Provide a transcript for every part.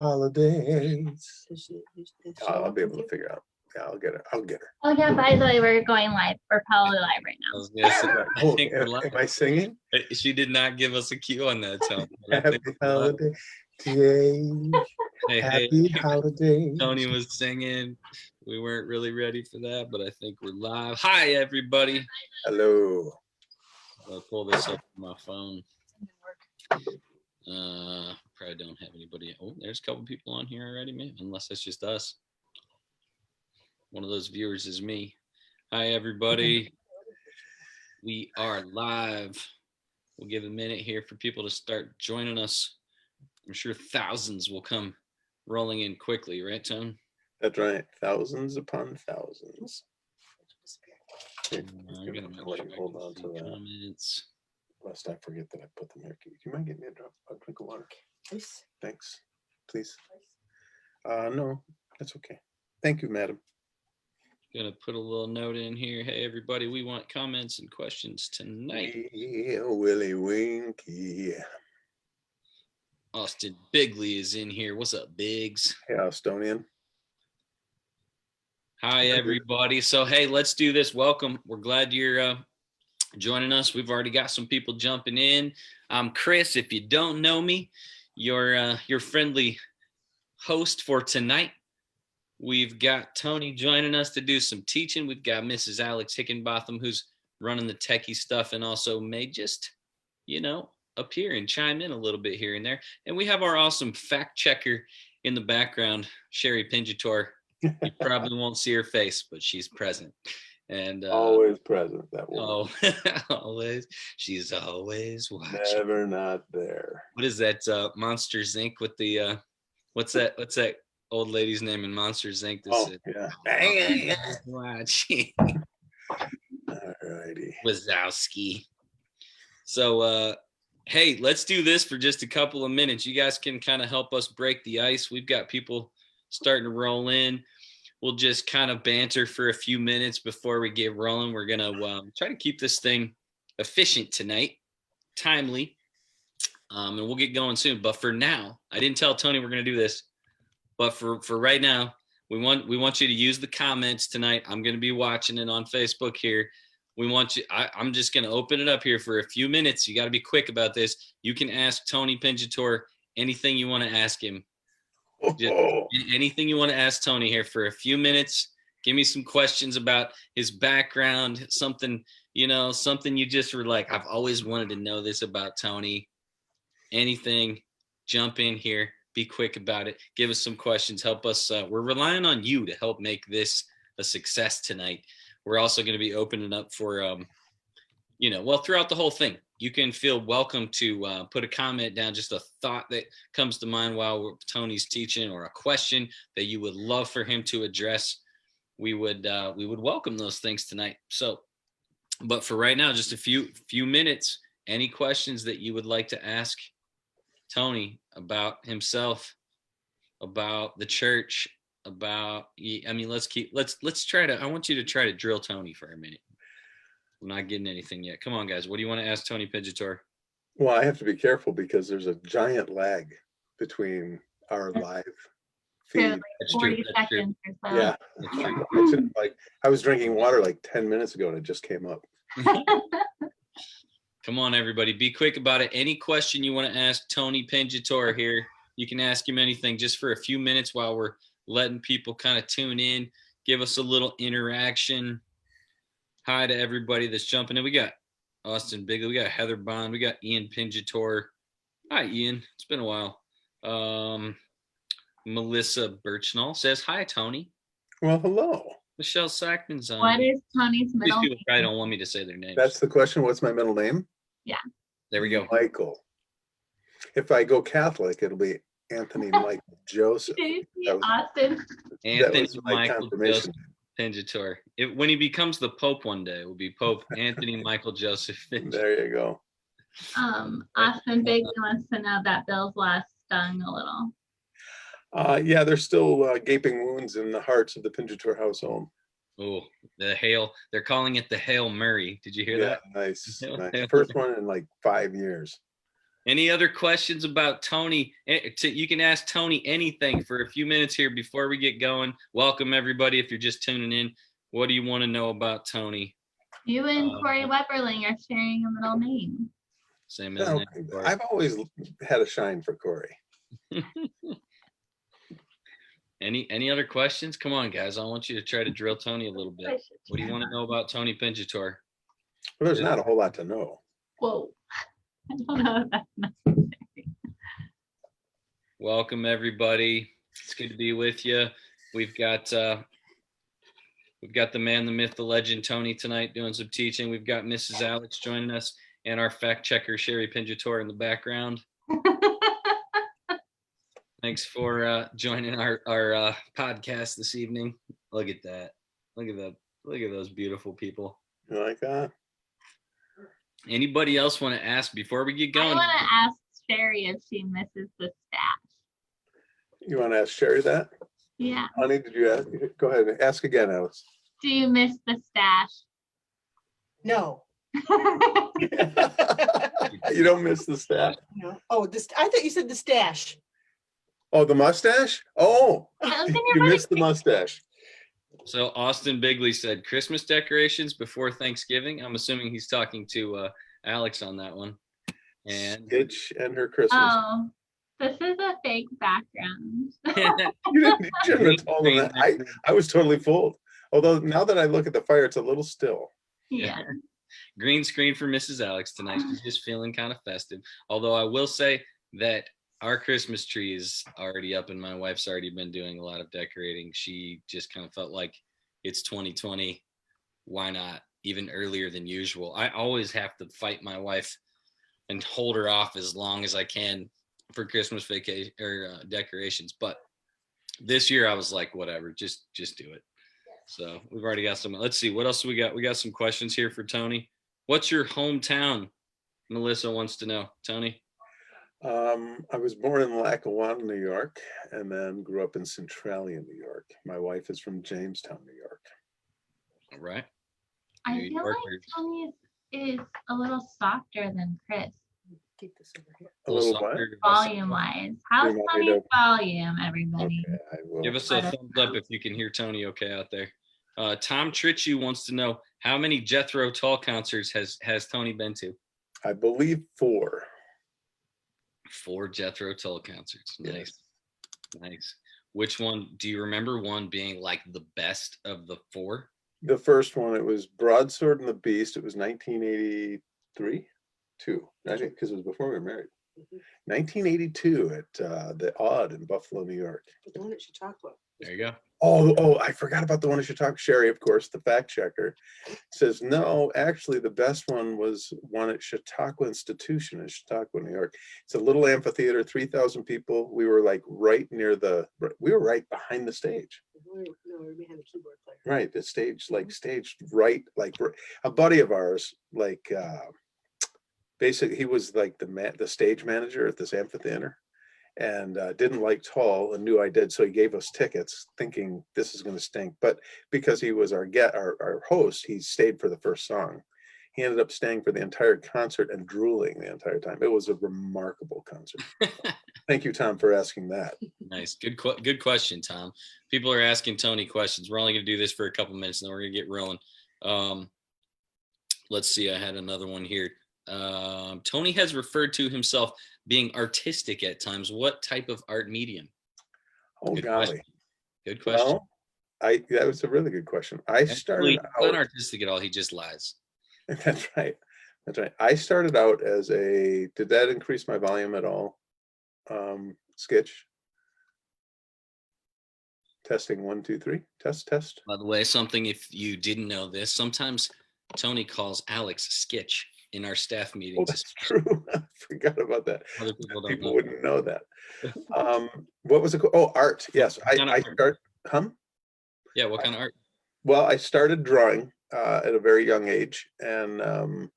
holidays. I'll be able to figure out. Yeah, I'll get her. Oh yeah, by the way, we're going live. We're probably live right I now. was gonna say, I think we're Am live. I singing? She did not give us a cue on that, Tony. but I Happy think we're live. holiday day. Hey, Happy holidays. Tony was singing. We weren't really ready for that, but I think we're live. Hi, everybody. Hello. I'll pull this up on my phone. Probably don't have anybody. Oh, there's a couple people on here already, man. Unless it's just us. One of those viewers is me. Hi, everybody. We are live. We'll give a minute here for people to start joining us. I'm sure thousands will come rolling in quickly, right, Tone? That's right. Thousands upon thousands. I'm gonna make sure I hold on can to see that. comments. Lest I forget that I put them here. You might get me a drink of water. Please. Thanks. Please. No, that's okay. Thank you, madam. Gonna put a little note in here. Hey, everybody, we want comments and questions tonight. Willie Winky. Austin Bigley is in here. What's up, Biggs? Hey, Austonian. Hi, everybody. So, hey, let's do this. Welcome. We're glad you're joining us. We've already got some people jumping in. I'm Chris. If you don't know me, your friendly host for tonight. We've got Tony joining us to do some teaching. We've got Mrs. Alex Hickenbotham, who's running the techie stuff and also may just, appear and chime in a little bit here and there. And we have our awesome fact checker in the background, Sherry Pinjator. You probably won't see her face, but she's present. And always present, that woman. Oh, always. She's always watching. Never not there. What is that? Monsters Inc. with the what's that old lady's name in Monsters Inc. Yeah. Watching. Alrighty. Wazowski. So hey, let's do this for just a couple of minutes. You guys can kind of help us break the ice. We've got people starting to roll in. We'll just kind of banter for a few minutes before we get rolling. We're going to try to keep this thing efficient tonight, timely, and we'll get going soon. But for now, I didn't tell Tony we're going to do this, but for right now, we want you to use the comments tonight. I'm going to be watching it on Facebook here. We want you. I'm just going to open it up here for a few minutes. You got to be quick about this. You can ask Tony Pinjator anything you want to ask him. Just anything you want to ask Tony here for a few minutes. Give me some questions about his background, something you just were like, I've always wanted to know this about Tony. Anything, jump in here, be quick about it. Give us some questions, help us. We're relying on you to help make this a success tonight. We're also going to be opening up for, throughout the whole thing. You can feel welcome to put a comment down, just a thought that comes to mind while Tony's teaching, or a question that you would love for him to address. We would welcome those things tonight. So, but for right now, just a few minutes. Any questions that you would like to ask Tony about himself, about the church, about? I mean, let's try to. I want you to try to drill Tony for a minute. I'm not getting anything yet. Come on, guys. What do you want to ask Tony Pinjator? Well, I have to be careful because there's a giant lag between our live feed. That's 40 true. seconds or so. Yeah. That's true. I was drinking water like 10 minutes ago and it just came up. Come on, everybody. Be quick about it. Any question you want to ask Tony Pinjator here, you can ask him anything just for a few minutes while we're letting people kind of tune in. Give us a little interaction. Hi to everybody that's jumping in. We got Austin Bigley. We got Heather Bond. We got Ian Pinjator. Hi, Ian. It's been a while. Melissa Birchnall says, hi, Tony. Well, hello. Michelle Sackman's on. What is Tony's middle These people name? probably don't want me to say their names. That's the question. What's my middle name? Yeah. There we go. Michael. If I go Catholic, it'll be Anthony Michael Joseph. Austin. Anthony my Michael Joseph Pinjator. When he becomes the Pope one day, it will be Pope Anthony Michael Joseph Pinjator. There you go. Austin Bigley wants to know that Bill's last stung a little. Yeah, there's still gaping wounds in the hearts of the Pinjator household. Oh, the Hail. They're calling it the Hail Murray. Did you hear that? Nice. First one in like 5 years. Any other questions about Tony? You can ask Tony anything for a few minutes here before we get going. Welcome, everybody. If you're just tuning in, what do you want to know about Tony? You and Corey Weberling are sharing a middle name. Same middle name. I've always had a shine for Corey. Any other questions? Come on, guys. I want you to try to drill Tony a little bit. What do you want to know about Tony Pinjator? Well, there's not a whole lot to know. Whoa. I don't know if that's necessary. Welcome, everybody. It's good to be with you. We've got the man, the myth, the legend, Tony tonight doing some teaching. We've got Mrs. Alex joining us and our fact checker, Sherry Pinjator, in the background. Thanks for joining our podcast this evening. Look at that. Look at that. Look at those beautiful people. You like that? Anybody else want to ask before we get going? I want to ask Sherry if she misses the stash. You want to ask Sherry that? Yeah. Honey, did you ask? Go ahead and ask again, Alice. Do you miss the stash? No. You don't miss the stash. No. Oh, I thought you said the stash. Oh, the mustache? Oh, you missed the mustache. So Austin Bigley said Christmas decorations before Thanksgiving. I'm assuming he's talking to Alex on that one. And Stitch and her Christmas. Oh, this is a fake background. You shouldn't have told him that. I was totally fooled. Although now that I look at the fire, it's a little still. Yeah. Green screen for Mrs. Alex tonight. She's just feeling kind of festive. Although I will say that our Christmas tree is already up and my wife's already been doing a lot of decorating. She just kind of felt like it's 2020. Why not? Even earlier than usual. I always have to fight my wife and hold her off as long as I can for Christmas vacation or decorations. But this year I was like, whatever, just do it. So we've already got some. Let's see, what else we got? We got some questions here for Tony. What's your hometown? Melissa wants to know. Tony? I was born in Lackawanna, New York, and then grew up in Centralia, New York. My wife is from Jamestown, New York. All right. I feel like Tony is a little softer than Chris. Keep this over here. A little what? Volume wise. How's You want me Tony's to- volume, everybody? Okay, I will. Give us a thumbs up if you can hear Tony okay out there. Tom Tritchie wants to know how many Jethro Tull concerts has Tony been to? I believe 4. 4 Jethro Tull concerts. Nice. Yes. Nice. Which one do you remember? One being like the best of the 4? The first one, it was Broadsword and the Beast. It was 1983, 2. I think because it was before we were married. 1982 at the Odd in Buffalo, New York. The one at Chautauqua. There you go. Oh, I forgot about the one that you talked. Sherry, of course, the fact checker, says no. Actually, the best one was one at Chautauqua Institution in Chautauqua, New York. It's a little amphitheater, 3,000 people. We were like right near we were right behind the stage. No, we are behind the keyboard player. Right, the stage, like staged right, like a buddy of ours, like basically he was like the stage manager at this amphitheater. And didn't like Tull and knew I did, so he gave us tickets thinking this is going to stink. But because he was our host, he stayed for the first song. He ended up staying for the entire concert and drooling the entire time. It was a remarkable concert. Thank you, Tom, for asking that. Nice. Good question, Tom. People are asking Tony questions. We're only going to do this for a couple minutes, and then we're going to get rolling. Let's see. I had another one here. Tony has referred to himself being artistic at times. What type of art medium? Oh, Good golly. question. Good question. Well, that was a really good question. I started He's not out. artistic at all. He just lies. That's right. That's right. I started out as did that increase my volume at all? Sketch. Testing 1, 2, 3. Test. By the way, something if you didn't know this, sometimes Tony calls Alex Sketch in our staff Oh, meetings. that's true. I forgot about that. Other people don't People know. wouldn't know that. What was it called? Oh, art. Yes, What kind of art? Yeah, what kind of art? Well, I started drawing at a very young age and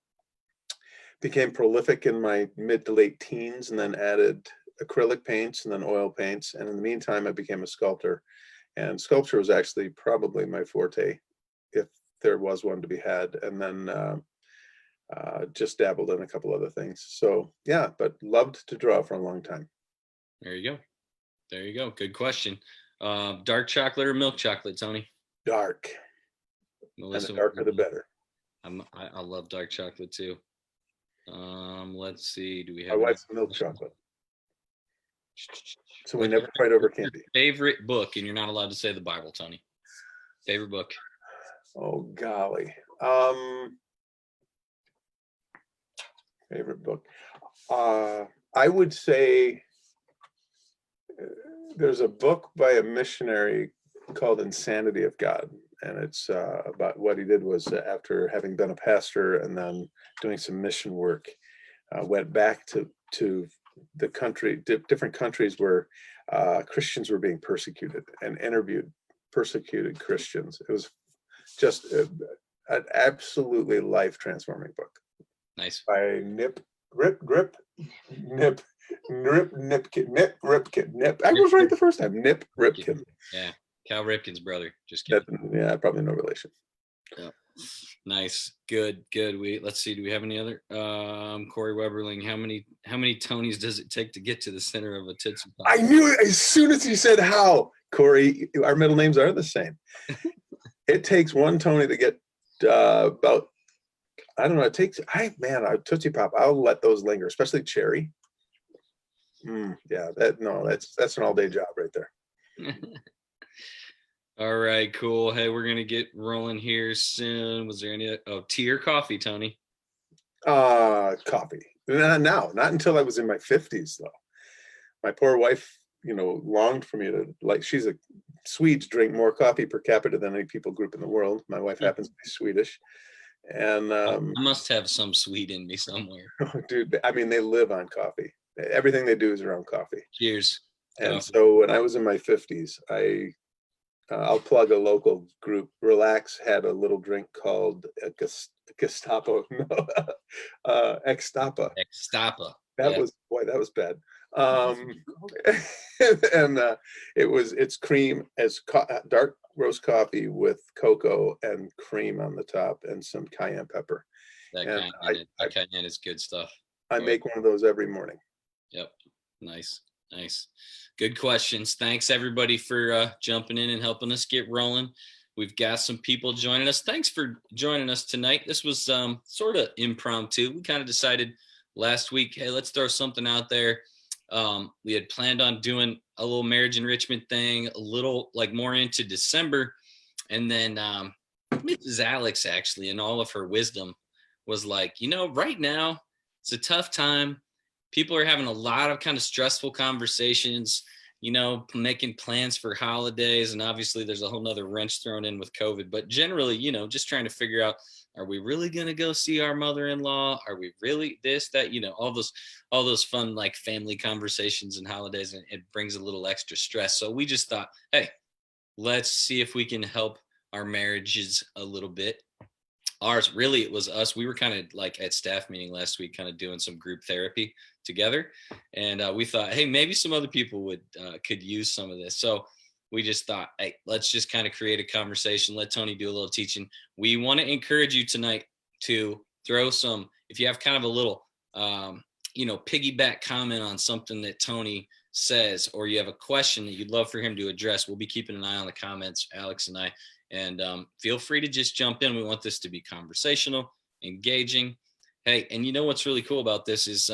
became prolific in my mid to late teens, and then added acrylic paints and then oil paints. And in the meantime, I became a sculptor. And sculpture was actually probably my forte, if there was one to be had. And then just dabbled in a couple other things. So yeah, but loved to draw for a long time. There you go. There you go. Good question. Dark chocolate or milk chocolate, Tony? Dark. Melissa, And the darker the better. I love dark chocolate too. Let's see. Do we My have wife's any milk questions? chocolate. So we What's never fight over candy. favorite book? And you're not allowed to say the Bible, Tony. Favorite book? Oh golly. Favorite book. I would say there's a book by a missionary called Insanity of God. And it's about what he did was after having been a pastor and then doing some mission work, went back to the country, different countries where Christians were being persecuted, and interviewed persecuted Christians. It was just an absolutely life transforming book. Nice. By Nip Ripkin. Nip. I was right the first time. Nip Ripkin. Yeah. Cal Ripken's brother. Just kidding. Yeah, probably no relation. Yeah. Nice. Good. Let's see. Do we have any other? Corey Weberling. How many Tonys does it take to get to the center of a Tootsie Pop? I knew it as soon as you said how. Corey, our middle names are the same. It takes one Tony to get about, I don't know, it takes, Tootsie Pop, I'll let those linger, especially cherry. Yeah, that's an all-day job right there. All right, cool. Hey, we're gonna get rolling here soon. Was there any tea or coffee, Tony? Coffee. Not until I was in my 50s though. My poor wife, longed for me to, like, Swedes drink more coffee per capita than any people group in the world. My wife happens to be Swedish. And I must have some Swede in me somewhere. dude, I mean, they live on coffee. Everything they do is around coffee. Cheers. And so when I was in my 50s, I'll plug a local group. Relax had a little drink called Gestapo. Extapa. Extapa. That was bad. And it's cream as dark roast coffee with cocoa and cream on the top and some cayenne pepper. That cayenne is good stuff. I make one of those every morning. Yep. Nice. Good questions. Thanks everybody for jumping in and helping us get rolling. We've got some people joining us. Thanks for joining us tonight. This was sort of impromptu. We kind of decided last week, hey, let's throw something out there. We had planned on doing a little marriage enrichment thing, a little like more into December. And then Mrs. Alex actually, in all of her wisdom, was like, right now it's a tough time. People are having a lot of kind of stressful conversations, making plans for holidays. And obviously there's a whole nother wrench thrown in with COVID, but generally, just trying to figure out, are we really going to go see our mother-in-law? Are we really this, that, all those fun, like family conversations and holidays, and it brings a little extra stress. So we just thought, hey, let's see if we can help our marriages a little bit. Ours, really, it was us. We were kind of like at staff meeting last week, kind of doing some group therapy together. And we thought, hey, maybe some other people could use some of this. So we just thought, hey, let's just kind of create a conversation. Let Tony do a little teaching. We want to encourage you tonight to throw some, if you have kind of a little, piggyback comment on something that Tony says, or you have a question that you'd love for him to address, we'll be keeping an eye on the comments, Alex and I. And feel free to just jump in. We want this to be conversational, engaging. Hey, and what's really cool about this is,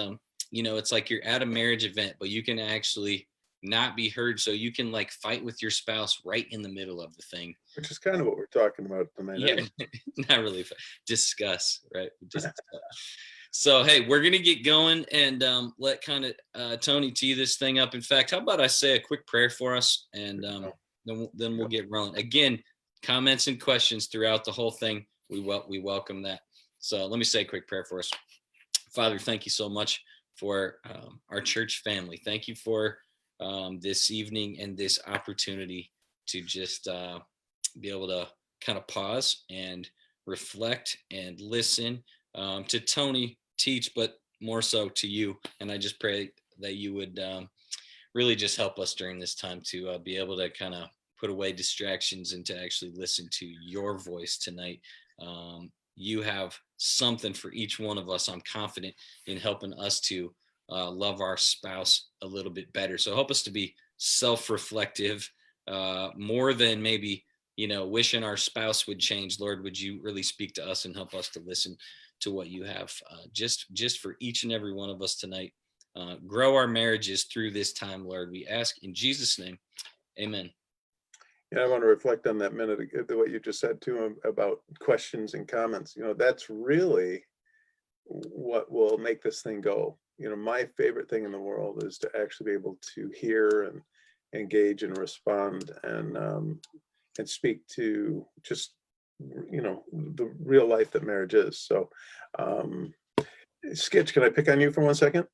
it's like you're at a marriage event, but you can actually not be heard. So you can like fight with your spouse right in the middle of the thing. Which is kind of what we're talking about tonight. Yeah, not really. Discuss, right? So, hey, we're going to get going and let kind of Tony tee this thing up. In fact, how about I say a quick prayer for us, and then we'll get rolling. Again, comments and questions throughout the whole thing. We welcome that. So let me say a quick prayer for us. Father, thank you so much for our church family. Thank you for this evening and this opportunity to just be able to kind of pause and reflect and listen to Tony teach, but more so to you. And I just pray that you would really just help us during this time to be able to kind of put away distractions and to actually listen to your voice tonight. you have something for each one of us. I'm confident in helping us to love our spouse a little bit better. So help us to be self-reflective, more than maybe, wishing our spouse would change. Lord, would you really speak to us and help us to listen to what you have just for each and every one of us tonight. Grow our marriages through this time, Lord. We ask in Jesus' name. Amen. Yeah, I want to reflect on that minute, what you just said too about questions and comments. That's really what will make this thing go. My favorite thing in the world is to actually be able to hear and engage and respond and speak to just, the real life that marriage is. So, Skitch, can I pick on you for 1 second?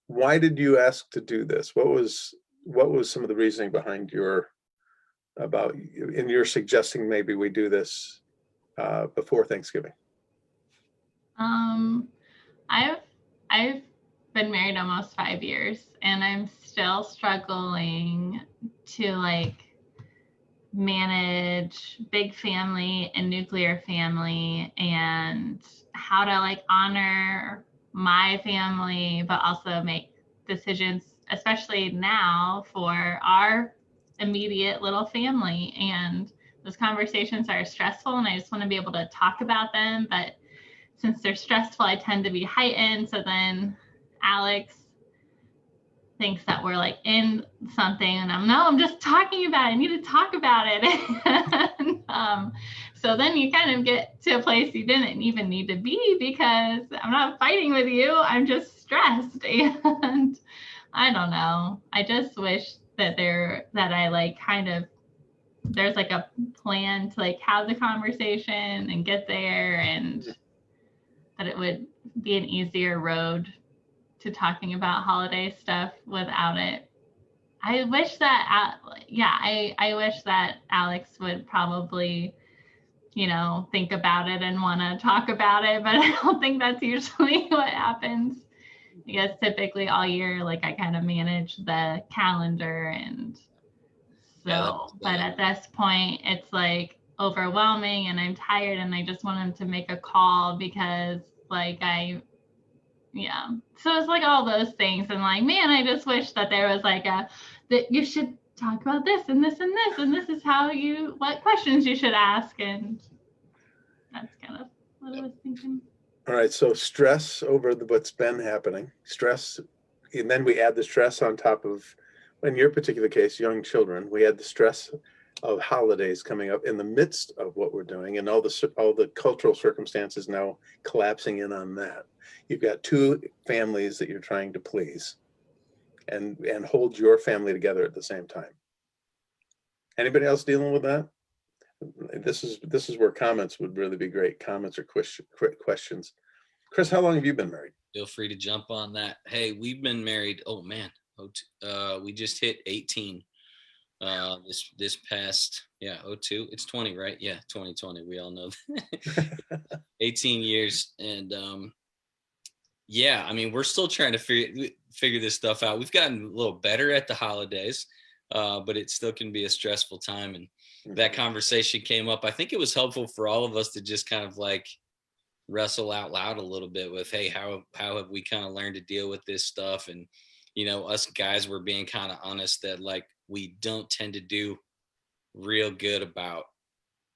Why did you ask to do this? What was some of the reasoning behind your suggesting maybe we do this before Thanksgiving? I've been married almost 5 years, and I'm still struggling to manage big family and nuclear family, and how to honor my family, but also make decisions, especially now, for our immediate little family. And those conversations are stressful, and I just want to be able to talk about them. But since they're stressful, I tend to be heightened. So then Alex thinks that we're in something, and I'm just talking about it. I need to talk about it. and, so then you kind of get to a place you didn't even need to be, because I'm not fighting with you. I'm just stressed. And I don't know. I just wish that there's a plan to have the conversation and get there, and that it would be an easier road to talking about holiday stuff without it. I wish that, I wish that Alex would probably, think about it and want to talk about it, but I don't think that's usually what happens. Because typically all year, I kind of manage the calendar, and so, but at this point, it's overwhelming, and I'm tired, and I just want him to make a call, because so it's all those things, and man, I just wish that there was that you should talk about this and this and this, and this is what questions you should ask, and that's kind of what I was thinking. All right, so stress over what's been happening, stress, and then we add the stress on top of, in your particular case, young children. We had the stress of holidays coming up in the midst of what we're doing, and all the cultural circumstances now collapsing in on that. You've got two families that you're trying to please, and hold your family together at the same time. Anybody else dealing with that? This is where comments would really be great. Comments or questions. Chris, how long have you been married? Feel free to jump on that. Hey, we've been married. Oh man, we just hit 18. This past 02. It's 20, right? Yeah, 2020. We all know that. 18 years, and we're still trying to figure this stuff out. We've gotten a little better at the holidays, but it still can be a stressful time. And that conversation came up. I think it was helpful for all of us to just kind of wrestle out loud a little bit with, hey, how have we kind of learned to deal with this stuff? And us guys were being kind of honest that we don't tend to do real good about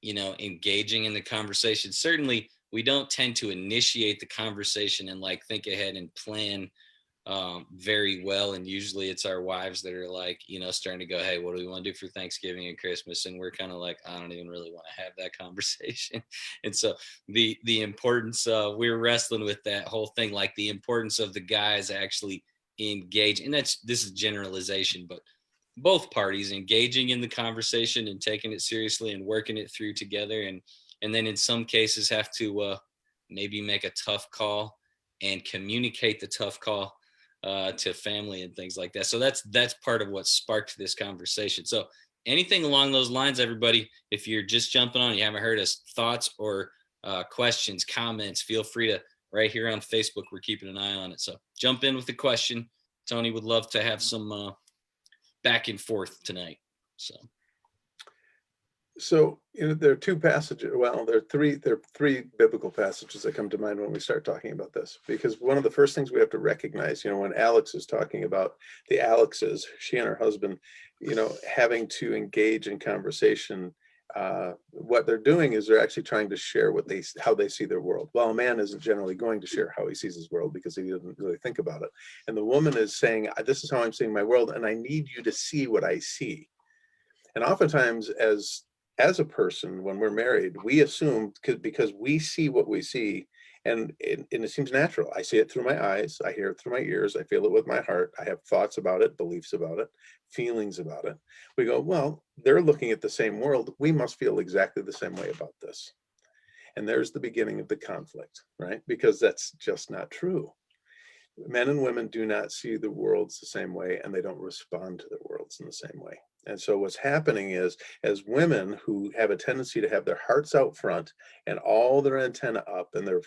engaging in the conversation. Certainly we don't tend to initiate the conversation and think ahead and plan very well, and usually it's our wives that are starting to go, hey, what do we want to do for Thanksgiving and Christmas? And we're kind of I don't even really want to have that conversation. And so the importance of, we're wrestling with that whole thing, the importance of the guys actually engage, and this is generalization, but both parties engaging in the conversation and taking it seriously and working it through together, and then in some cases have to maybe make a tough call and communicate the tough call to family and things like that. So that's part of what sparked this conversation. So anything along those lines, everybody, if you're just jumping on, you haven't heard us, thoughts or questions, comments, feel free to, right here on Facebook, we're keeping an eye on it. So jump in with the question. Tony would love to have some back and forth tonight. So, there are two passages. Well, there are three biblical passages that come to mind when we start talking about this, because one of the first things we have to recognize, when Alex is talking about the Alexes, she and her husband, having to engage in conversation, what they're doing is they're actually trying to share how they see their world. Well, a man isn't generally going to share how he sees his world because he doesn't really think about it. And the woman is saying, this is how I'm seeing my world, and I need you to see what I see. And oftentimes, as a person, when we're married, we assume because we see what we see, and it seems natural. I see it through my eyes, I hear it through my ears, I feel it with my heart, I have thoughts about it, beliefs about it, feelings about it. We go, well, they're looking at the same world, we must feel exactly the same way about this. And there's the beginning of the conflict, right? Because that's just not true. Men and women do not see the worlds the same way, and they don't respond to the worlds in the same way. And so what's happening is, as women who have a tendency to have their hearts out front and all their antenna up, and they're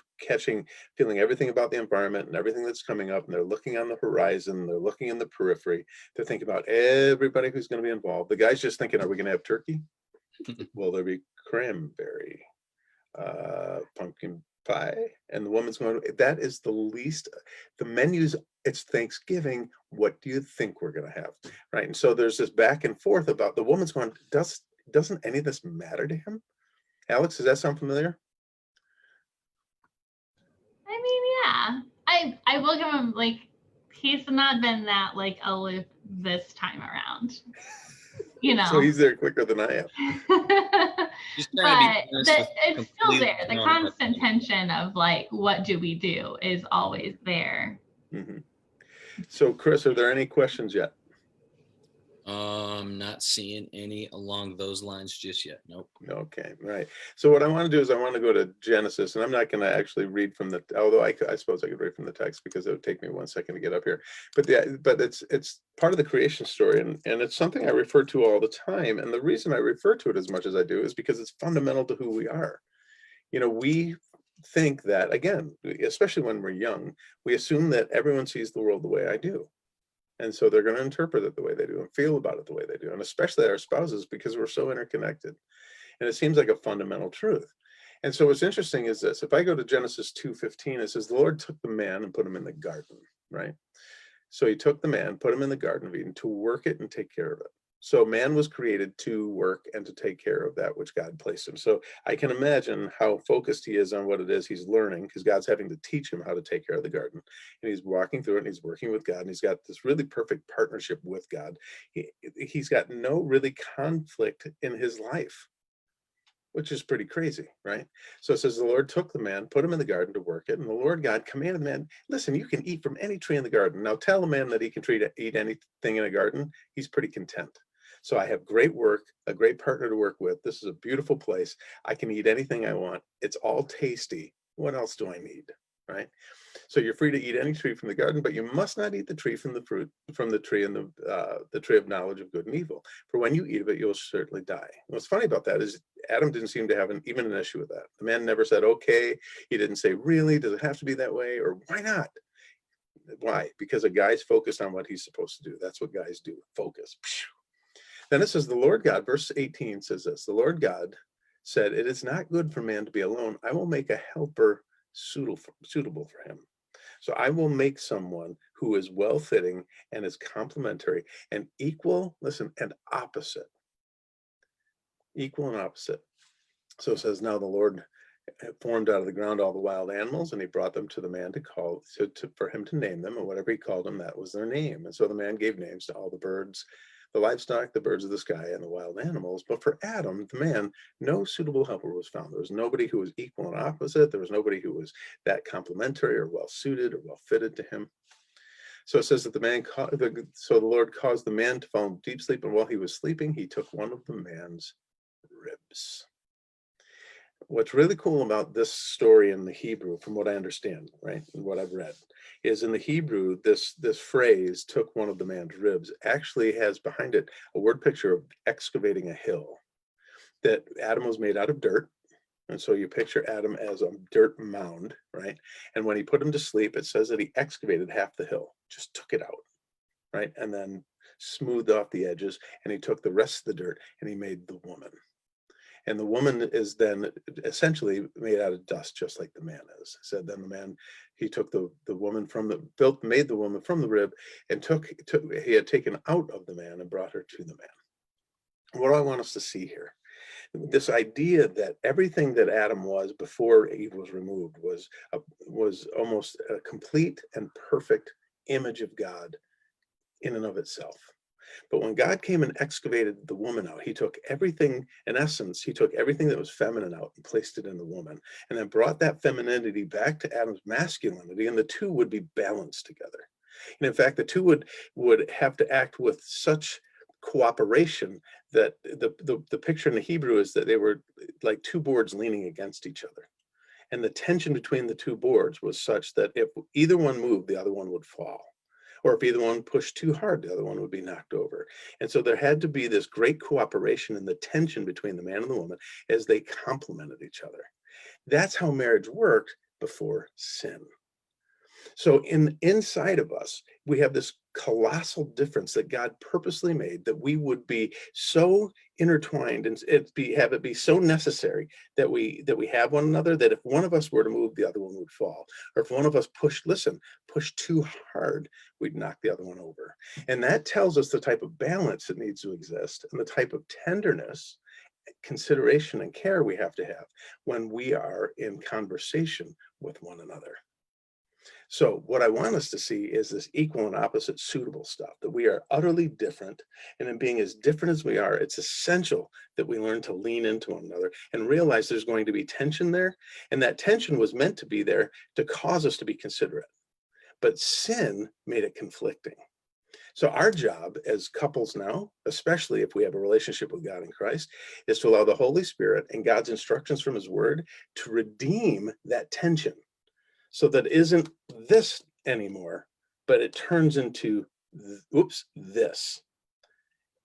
feeling everything about the environment and everything that's coming up, and they're looking on the horizon, they're looking in the periphery, they're thinking about everybody who's going to be involved. The guy's just thinking, are we going to have turkey? Will there be cranberry? Pumpkin pie? And the woman's going, that is the least, the menus, it's Thanksgiving, what do you think we're going to have, right? And so there's this back and forth about, the woman's going, doesn't any of this matter to him? Alex, does that sound familiar? I mean, yeah, I will give him, like, he's not been that, like, aloof this time around, So he's there quicker than I am. Just trying to be But honest with it's still completely there. The wrong constant husband. tension of, like, what do we do is always there. Mm-hmm. So Chris, are there any questions yet? Not seeing any along those lines just yet. Nope. Okay, right. So what I want to do is I want to go to Genesis, and I'm not going to actually read from the, although I suppose I could read from the text because it would take me 1 second to get up here. But it's part of the creation story, and it's something I refer to all the time. And the reason I refer to it as much as I do is because it's fundamental to who we are. We think that, again, especially when we're young, we assume that everyone sees the world the way I do. And so they're going to interpret it the way they do and feel about it the way they do, and especially our spouses, because we're so interconnected. And it seems like a fundamental truth. And so what's interesting is this: if I go to Genesis 2:15, it says the Lord took the man and put him in the garden, right? So he took the man, put him in the Garden of Eden to work it and take care of it. So man was created to work and to take care of that which God placed him. So I can imagine how focused he is on what it is he's learning, because God's having to teach him how to take care of the garden. And he's walking through it, and he's working with God, and he's got this really perfect partnership with God. He's got no really conflict in his life, which is pretty crazy, right? So it says the Lord took the man, put him in the garden to work it, and the Lord God commanded the man, listen, you can eat from any tree in the garden. Now tell a man that he can eat anything in a garden, he's pretty content. So I have great work, a great partner to work with. This is a beautiful place. I can eat anything I want. It's all tasty. What else do I need, right? So you're free to eat any tree from the garden, but you must not eat the tree from the fruit from the tree and the tree of knowledge of good and evil. For when you eat of it, you'll certainly die. What's funny about that is Adam didn't seem to have even an issue with that. The man never said, okay. He didn't say, really, does it have to be that way? Or why not? Why? Because a guy's focused on what he's supposed to do. That's what guys do, focus. Then it says the Lord God, verse 18 says this, the Lord God said, it is not good for man to be alone. I will make a helper suitable for him. So I will make someone who is well-fitting and is complementary and equal, listen, and opposite. Equal and opposite. So it says, now the Lord formed out of the ground all the wild animals, and he brought them to the man for him to name them, and whatever he called them, that was their name. And so the man gave names to all the birds, the livestock, the birds of the sky, and the wild animals. But for Adam, the man, no suitable helper was found. There was nobody who was equal and opposite. There was nobody who was that complementary or well-suited or well-fitted to him. So it says that the Lord caused the man to fall in deep sleep, and while he was sleeping, he took one of the man's ribs. What's really cool about this story in the Hebrew, from what I understand, right, and what I've read, is in the Hebrew, this phrase, took one of the man's ribs, actually has behind it a word picture of excavating a hill. That Adam was made out of dirt, and so you picture Adam as a dirt mound, right? And when he put him to sleep, it says that he excavated half the hill, just took it out, right? And then smoothed off the edges, and he took the rest of the dirt and he made the woman. And the woman is then essentially made out of dust, just like the man is. Said then the man, he took the woman from the made the woman from the rib, and he had taken out of the man and brought her to the man. What do I want us to see here? This idea that everything that Adam was before Eve was removed was almost a complete and perfect image of God in and of itself. But when God came and excavated the woman out, he took everything, in essence, he took everything that was feminine out and placed it in the woman, and then brought that femininity back to Adam's masculinity, and the two would be balanced together. And in fact, the two would have to act with such cooperation that the picture in the Hebrew is that they were like two boards leaning against each other. And the tension between the two boards was such that if either one moved, the other one would fall. Or if either one pushed too hard, the other one would be knocked over. And so there had to be this great cooperation and the tension between the man and the woman as they complemented each other. That's how marriage worked before sin. So inside of us, we have this colossal difference that God purposely made, that we would be so intertwined and have it be so necessary that we have one another, that if one of us were to move, the other one would fall. Or if one of us pushed too hard, we'd knock the other one over. And that tells us the type of balance that needs to exist and the type of tenderness, consideration, and care we have to have when we are in conversation with one another. So what I want us to see is this equal and opposite suitable stuff, that we are utterly different. And in being as different as we are, it's essential that we learn to lean into one another and realize there's going to be tension there. And that tension was meant to be there to cause us to be considerate. But sin made it conflicting. So our job as couples now, especially if we have a relationship with God in Christ, is to allow the Holy Spirit and God's instructions from his word to redeem that tension. So that isn't this anymore, but it turns into, this.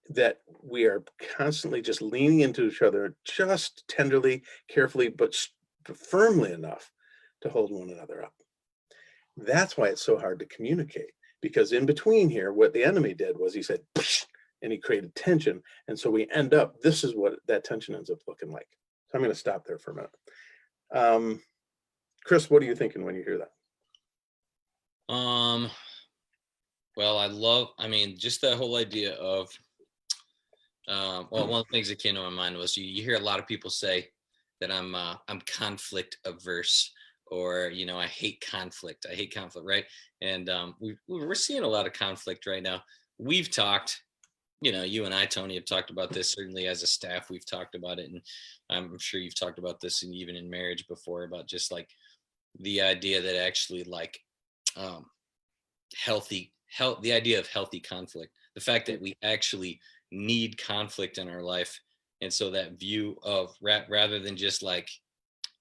That we are constantly just leaning into each other, just tenderly, carefully, but firmly enough to hold one another up. That's why it's so hard to communicate, because in between here, what the enemy did was he said, and he created tension. And so we end up, this is what that tension ends up looking like. So I'm going to stop there for a minute. Chris, what are you thinking when you hear that? Well, just that whole idea of, one of the things that came to my mind was you hear a lot of people say that I'm conflict averse, or, I hate conflict. I hate conflict, right? And we're seeing a lot of conflict right now. We've talked, you and I, Tony, have talked about this. Certainly as a staff, we've talked about it. And I'm sure you've talked about this and even in marriage before, about just like the idea that actually the idea of healthy conflict, the fact that we actually need conflict in our life. And so that view of rather than just like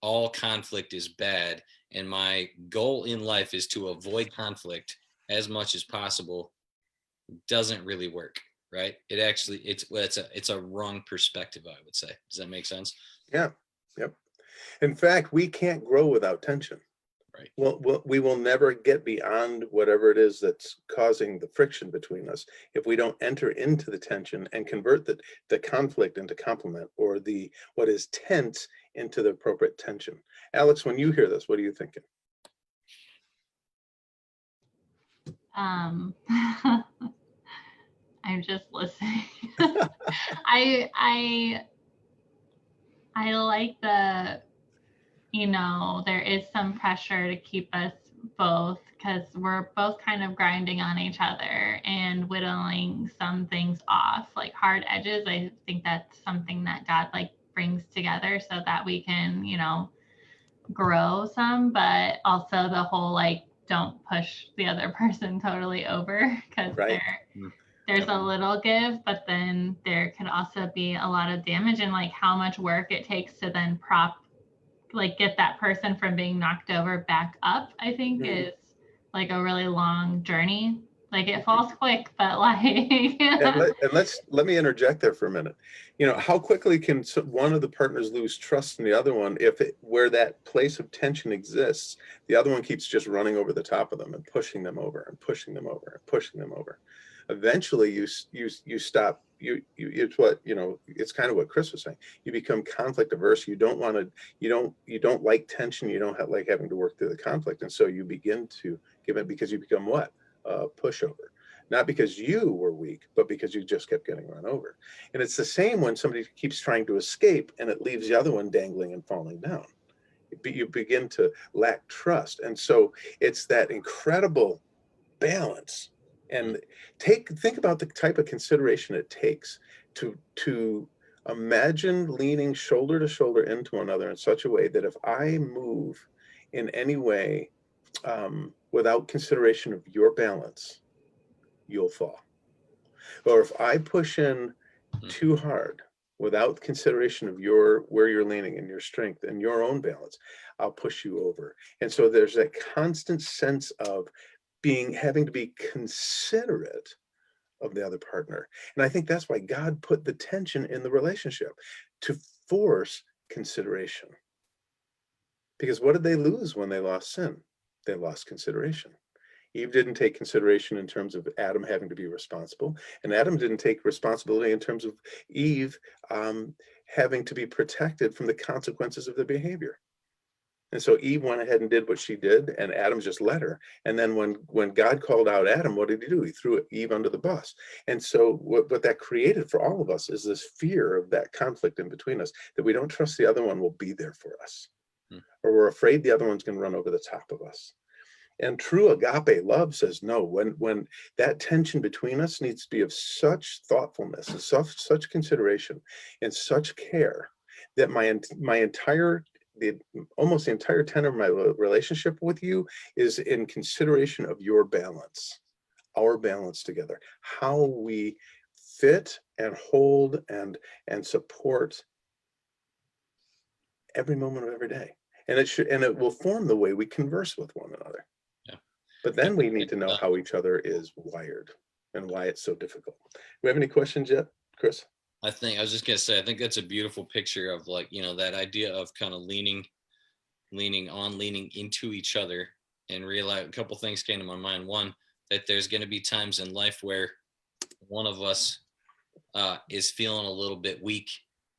all conflict is bad, and my goal in life is to avoid conflict as much as possible, doesn't really work, right? It actually, it's a wrong perspective, I would say. Does that make sense? Yeah. Yep. In fact, we can't grow without tension. Right. Well, we will never get beyond whatever it is that's causing the friction between us if we don't enter into the tension and convert the conflict into complement, or what is tense into the appropriate tension. Alex, when you hear this, what are you thinking? I'm just listening. I like there is some pressure to keep us both, because we're both kind of grinding on each other and whittling some things off, like hard edges. I think that's something that God brings together so that we can, grow some, but also the whole don't push the other person totally over, because Right. there's a little give, but then there could also be a lot of damage, and how much work it takes to then get that person from being knocked over back up, I think is a really long journey. It falls quick, but let me interject there for a minute. How quickly can one of the partners lose trust in the other one where that place of tension exists, the other one keeps just running over the top of them and pushing them over and pushing them over and pushing them over. eventually you stop. It's what, it's kind of what Chris was saying. You become conflict averse. You don't want to, you don't like tension. You don't like having to work through the conflict. And so you begin to give it, because you become what? A pushover. Not because you were weak, but because you just kept getting run over. And it's the same when somebody keeps trying to escape and it leaves the other one dangling and falling down. You begin to lack trust. And so it's that incredible balance. And think about the type of consideration it takes to imagine leaning shoulder to shoulder into one another in such a way that if I move in any way without consideration of your balance, you'll fall. Or if I push in too hard without consideration of where you're leaning and your strength and your own balance, I'll push you over. And so there's that constant sense of having to be considerate of the other partner. And I think that's why God put the tension in the relationship, to force consideration. Because what did they lose when they lost sin? They lost consideration. Eve didn't take consideration in terms of Adam having to be responsible, and Adam didn't take responsibility in terms of Eve having to be protected from the consequences of their behavior. And so Eve went ahead and did what she did, and Adam just let her. And then when God called out Adam, what did he do? He threw Eve under the bus. And so what that created for all of us is this fear of that conflict in between us, that we don't trust the other one will be there for us, or we're afraid the other one's going to run over the top of us. And true agape love says no. When that tension between us needs to be of such thoughtfulness and such consideration and such care that almost the entire tenor of my relationship with you is in consideration of your balance, our balance together, how we fit and hold and support every moment of every day. And it will form the way we converse with one another. But then we need to know how each other is wired and why it's so difficult. Do we have any questions yet, Chris? I was just gonna say, I think that's a beautiful picture of, like, that idea of kind of leaning into each other, and realize a couple things came to my mind. One, that there's going to be times in life where one of us is feeling a little bit weak,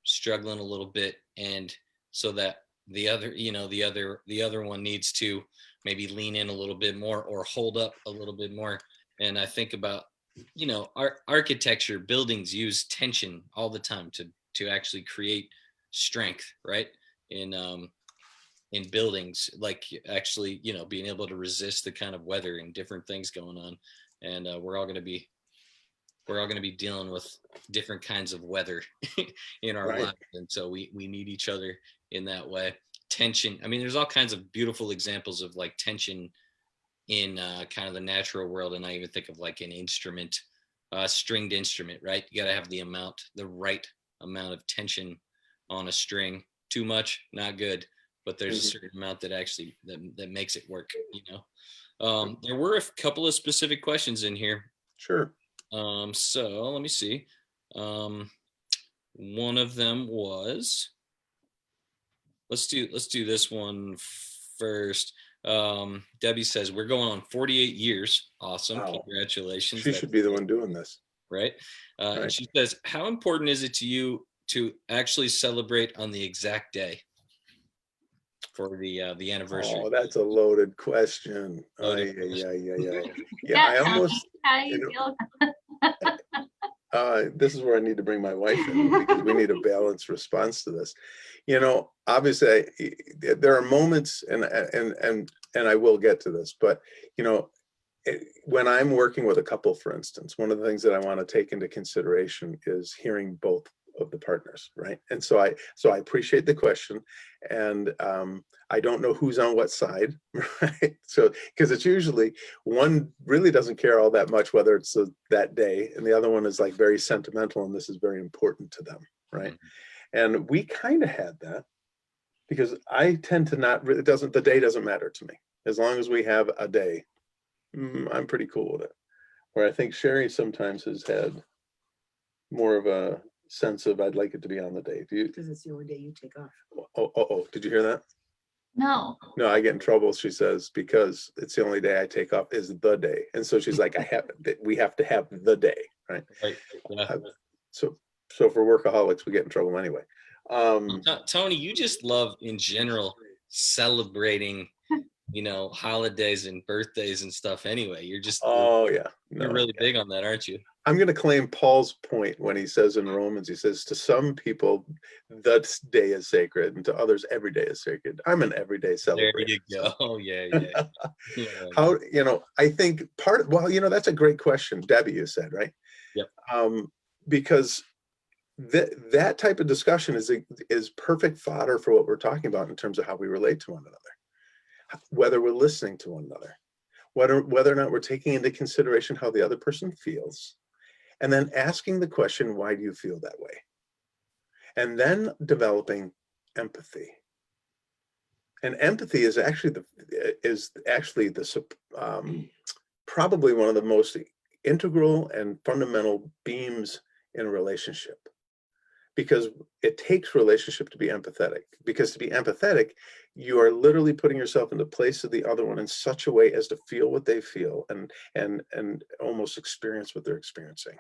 struggling a little bit, and so that the other one needs to maybe lean in a little bit more or hold up a little bit more. And I think about, our architecture, buildings use tension all the time to actually create strength, right? In buildings, like actually, being able to resist the kind of weather and different things going on. And we're all going to be dealing with different kinds of weather in our lives. And so we need each other in that way. Tension. I mean, there's all kinds of beautiful examples of like tension in kind of the natural world. And I even think of like an instrument, stringed instrument, right? You got to have the right amount of tension on a string. Too much, not good. But there's a certain amount that actually that makes it work, There were a couple of specific questions in here. Sure. So let me see. One of them was, let's do this one first. Debbie says, we're going on 48 years. Awesome. Wow. Congratulations. She should be the one doing this. Right. And she says, how important is it to you to actually celebrate on the exact day for the anniversary? Oh, that's a loaded question. Yeah, I almost. How you feel? This is where I need to bring my wife in, because we need a balanced response to this. Obviously, there are moments, and I will get to this, but when I'm working with a couple, for instance, one of the things that I want to take into consideration is hearing both of the partners, right? And so I appreciate the question, and I don't know who's on what side, right? So because it's usually one really doesn't care all that much whether it's that day, and the other one is like very sentimental, and this is very important to them, right? And we kind of had that, because I tend to not really, the day doesn't matter to me as long as we have a day. I'm pretty cool with it. Where I think Sherry sometimes has had more of a sense of, I'd like it to be on the day. Do you? Because it's the only day you take off. Oh, did you hear that? No. No, I get in trouble, she says, because it's the only day I take off is the day. And so she's like, we have to have the day, right? Right. Yeah. So for workaholics, we get in trouble anyway. Tony, you just love in general celebrating, holidays and birthdays and stuff anyway. You're Yeah. you're really big on that, aren't you? I'm going to claim Paul's point when he says in Romans, he says, to some people, that day is sacred, and to others, every day is sacred. I'm an everyday celebrator. There you go. Oh, yeah. How, I think that's a great question, Debbie, you said, right? Yep. Because that type of discussion is perfect fodder for what we're talking about in terms of how we relate to one another, whether we're listening to one another, whether or not we're taking into consideration how the other person feels, and then asking the question, why do you feel that way? And then developing empathy. And empathy is actually probably one of the most integral and fundamental beams in a relationship, because it takes relationship to be empathetic. Because to be empathetic, you are literally putting yourself in the place of the other one in such a way as to feel what they feel and almost experience what they're experiencing.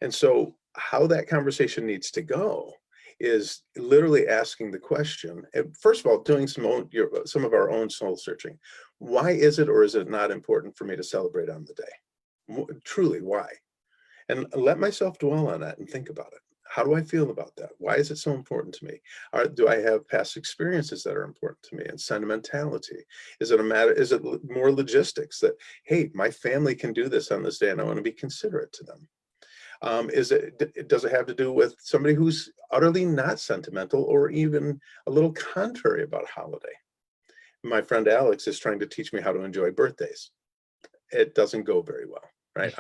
And so how that conversation needs to go is literally asking the question, and first of all, doing some of our own soul searching. Why is it, or is it not important for me to celebrate on the day? Truly, why? And let myself dwell on that and think about it. How do I feel about that? Why is it so important to me? Do I have past experiences that are important to me, and sentimentality? Is it more logistics that, hey, my family can do this on this day and I want to be considerate to them? Does it have to do with somebody who's utterly not sentimental or even a little contrary about holiday? My friend Alex is trying to teach me how to enjoy birthdays. It doesn't go very well, right?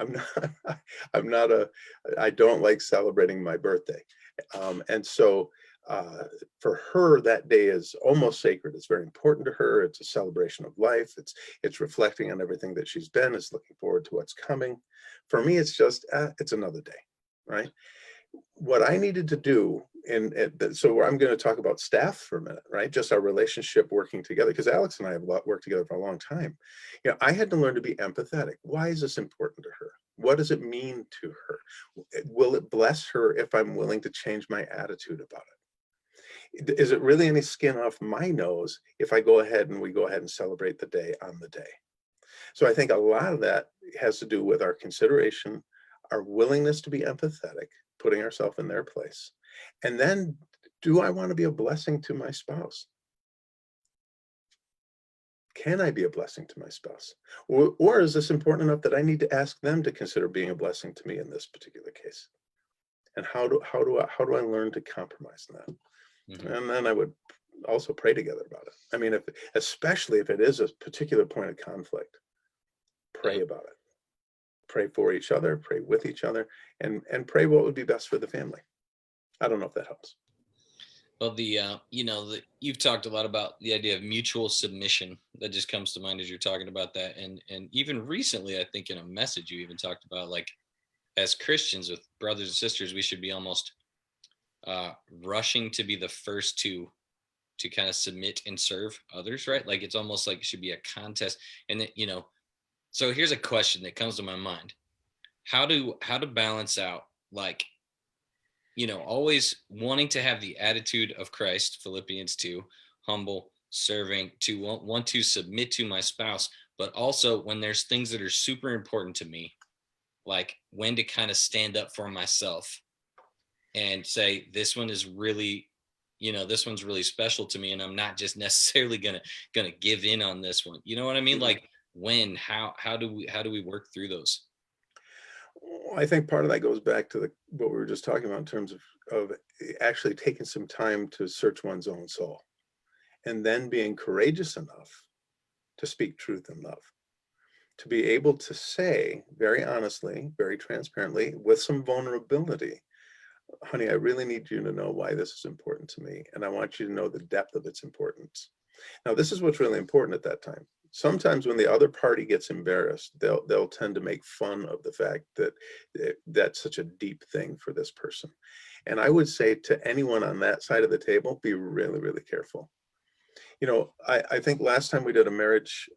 I don't like celebrating my birthday. And so for her, that day is almost sacred. It's very important to her. It's a celebration of life. It's reflecting on everything that she's been. It's looking forward to what's coming. For me, it's just, it's another day, right? What I needed to do, so I'm going to talk about staff for a minute, right? Just our relationship working together, because Alex and I have worked together for a long time. I had to learn to be empathetic. Why is this important to her? What does it mean to her? Will it bless her if I'm willing to change my attitude about it? Is it really any skin off my nose if we go ahead and celebrate the day on the day? So I think a lot of that has to do with our consideration, our willingness to be empathetic, putting ourselves in their place. And then, do I want to be a blessing to my spouse? Can I be a blessing to my spouse? Or is this important enough that I need to ask them to consider being a blessing to me in this particular case? And how do I learn to compromise in that? Mm-hmm. And then I would also pray together about it. I mean, especially if it is a particular point of conflict, pray about it. Pray for each other, pray with each other, and pray what would be best for the family. I don't know if that helps. Well, you've talked a lot about the idea of mutual submission. That just comes to mind as you're talking about that. And even recently, I think in a message, you even talked about, like, as Christians with brothers and sisters, we should be almost rushing to be the first to kind of submit and serve others, right? Like, it's almost like it should be a contest. And so here's a question that comes to my mind. How to balance out, like, always wanting to have the attitude of Christ, Philippians 2, humble, serving, to want to submit to my spouse, but also when there's things that are super important to me, like when to kind of stand up for myself and say, this one is really, this one's really special to me, and I'm not just necessarily gonna give in on this one. You know what I mean? Like, how do we work through those? I think part of that goes back to what we were just talking about in terms of actually taking some time to search one's own soul, and then being courageous enough to speak truth in love, to be able to say very honestly, very transparently, with some vulnerability, honey, I really need you to know why this is important to me, and I want you to know the depth of its importance. Now, this is what's really important at that time. Sometimes when the other party gets embarrassed, they'll tend to make fun of the fact that that's such a deep thing for this person. And I would say to anyone on that side of the table, be really, really careful. You know, I think last time we did a marriage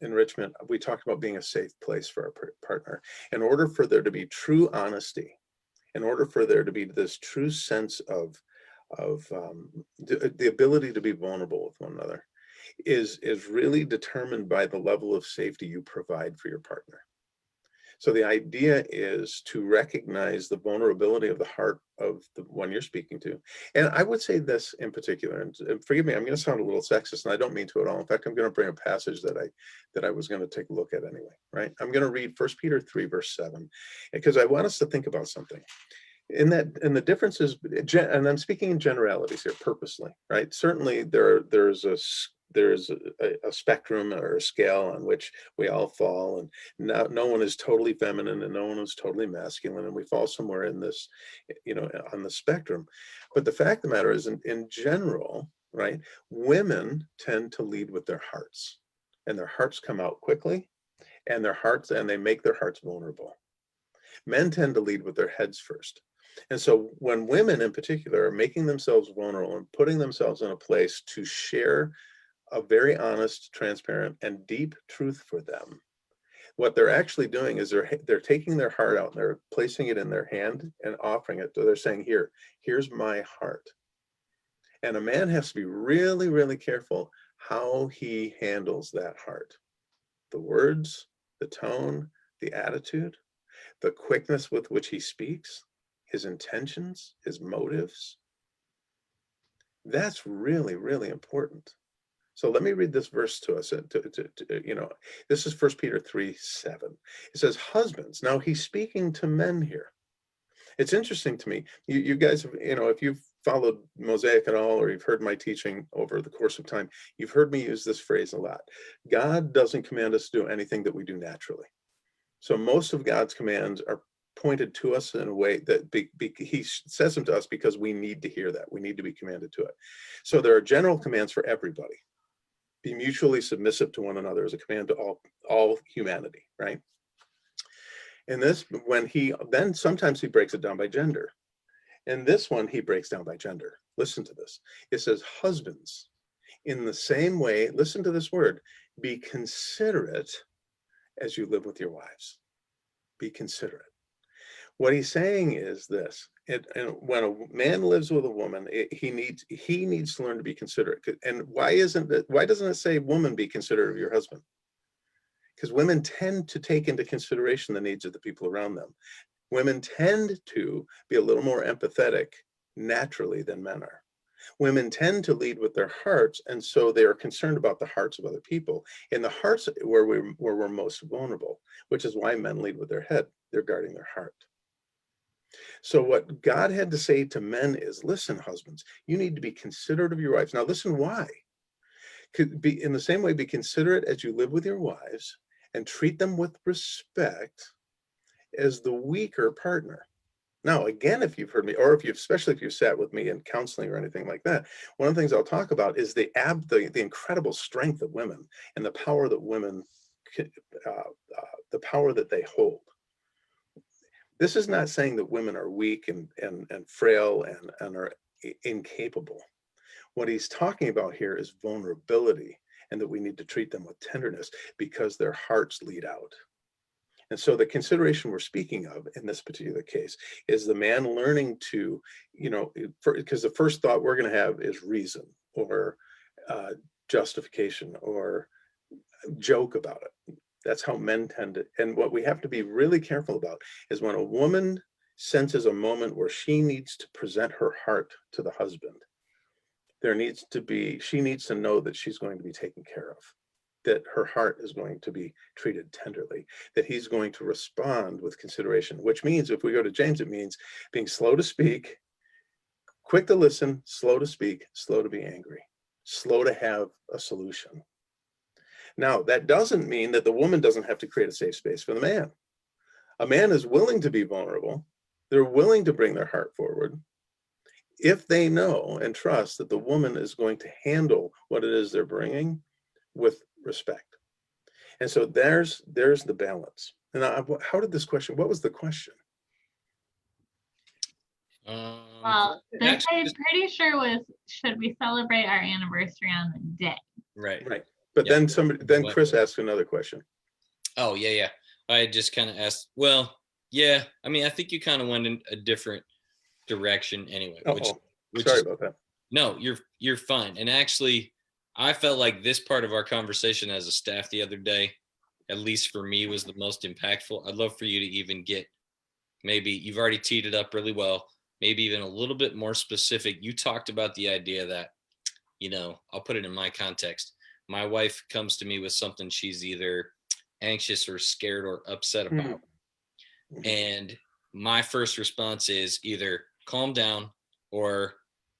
enrichment, we talked about being a safe place for our partner. In order for there to be true honesty, in order for there to be this true sense of the ability to be vulnerable with one another, is really determined by the level of safety you provide for your partner. So the idea is to recognize the vulnerability of the heart of the one you're speaking to. And I would say this in particular, and forgive me, I'm going to sound a little sexist, and I don't mean to at all. In fact, I'm going to bring a passage that I was going to take a look at anyway, right? I'm going to read 1 Peter 3, verse 7, because I want us to think about something. And the differences, and I'm speaking in generalities here purposely, right? Certainly there's a spectrum or a scale on which we all fall, and no one is totally feminine and no one is totally masculine, and we fall somewhere in this, on the spectrum. But the fact of the matter is, in general, right, women tend to lead with their hearts, and their hearts come out quickly, and they make their hearts vulnerable. Men tend to lead with their heads first. And so when women in particular are making themselves vulnerable and putting themselves in a place to share a very honest, transparent, and deep truth for them, what they're actually doing is they're taking their heart out and they're placing it in their hand and offering it. So they're saying, here's my heart. And a man has to be really, really careful how he handles that heart. The words, the tone, the attitude, the quickness with which he speaks, his intentions, his motives. That's really, really important. So let me read this verse to us. This is 1 Peter 3, 7. It says, husbands. Now he's speaking to men here. It's interesting to me. You guys, if you've followed Mosaic at all, or you've heard my teaching over the course of time, you've heard me use this phrase a lot. God doesn't command us to do anything that we do naturally. So most of God's commands are pointed to us in a way that he says them to us because we need to hear that. We need to be commanded to it. So there are general commands for everybody. Be mutually submissive to one another is a command to all humanity, right? And this, sometimes he breaks it down by gender. And this one, he breaks down by gender. Listen to this. It says, husbands, in the same way, listen to this word, be considerate as you live with your wives. Be considerate. What he's saying is this: when a man lives with a woman, he needs to learn to be considerate. And why doesn't it say, woman, be considerate of your husband? Because women tend to take into consideration the needs of the people around them. Women tend to be a little more empathetic naturally than men are. Women tend to lead with their hearts, and so they are concerned about the hearts of other people. In the hearts where we're most vulnerable, which is why men lead with their head. They're guarding their heart. So what God had to say to men is, listen, husbands, you need to be considerate of your wives. Now listen why. Could be in the same way, be considerate as you live with your wives and treat them with respect as the weaker partner. Now, again, if you've heard me, or especially if you've sat with me in counseling or anything like that, one of the things I'll talk about is the incredible strength of women and the power that women, the power that they hold. This is not saying that women are weak and frail and are incapable. What he's talking about here is vulnerability, and that we need to treat them with tenderness because their hearts lead out. And so the consideration we're speaking of in this particular case is the man learning to, because the first thought we're going to have is reason or justification or joke about it. That's how men tend to. And what we have to be really careful about is when a woman senses a moment where she needs to present her heart to the husband, she needs to know that she's going to be taken care of, that her heart is going to be treated tenderly, that he's going to respond with consideration, which means, if we go to James, it means being slow to speak, quick to listen, slow to speak, slow to be angry, slow to have a solution. Now, that doesn't mean that the woman doesn't have to create a safe space for the man. A man is willing to be vulnerable. They're willing to bring their heart forward if they know and trust that the woman is going to handle what it is they're bringing with respect. And so there's the balance. And what was the question? Well, this actually, I'm pretty sure was, should we celebrate our anniversary on the day? right. Right. But Yeah. then What? Chris asked another question. Oh, yeah. I just kind of asked, well, yeah, I mean, I think you kind of went in a different direction anyway, which Sorry is, about that. no, you're fine. And actually, I felt like this part of our conversation as a staff the other day, at least for me, was the most impactful. I'd love for you to even get, maybe you've already teed it up really well, maybe even a little bit more specific. You talked about the idea that, I'll put it in my context. My wife comes to me with something she's either anxious or scared or upset about. And my first response is either calm down or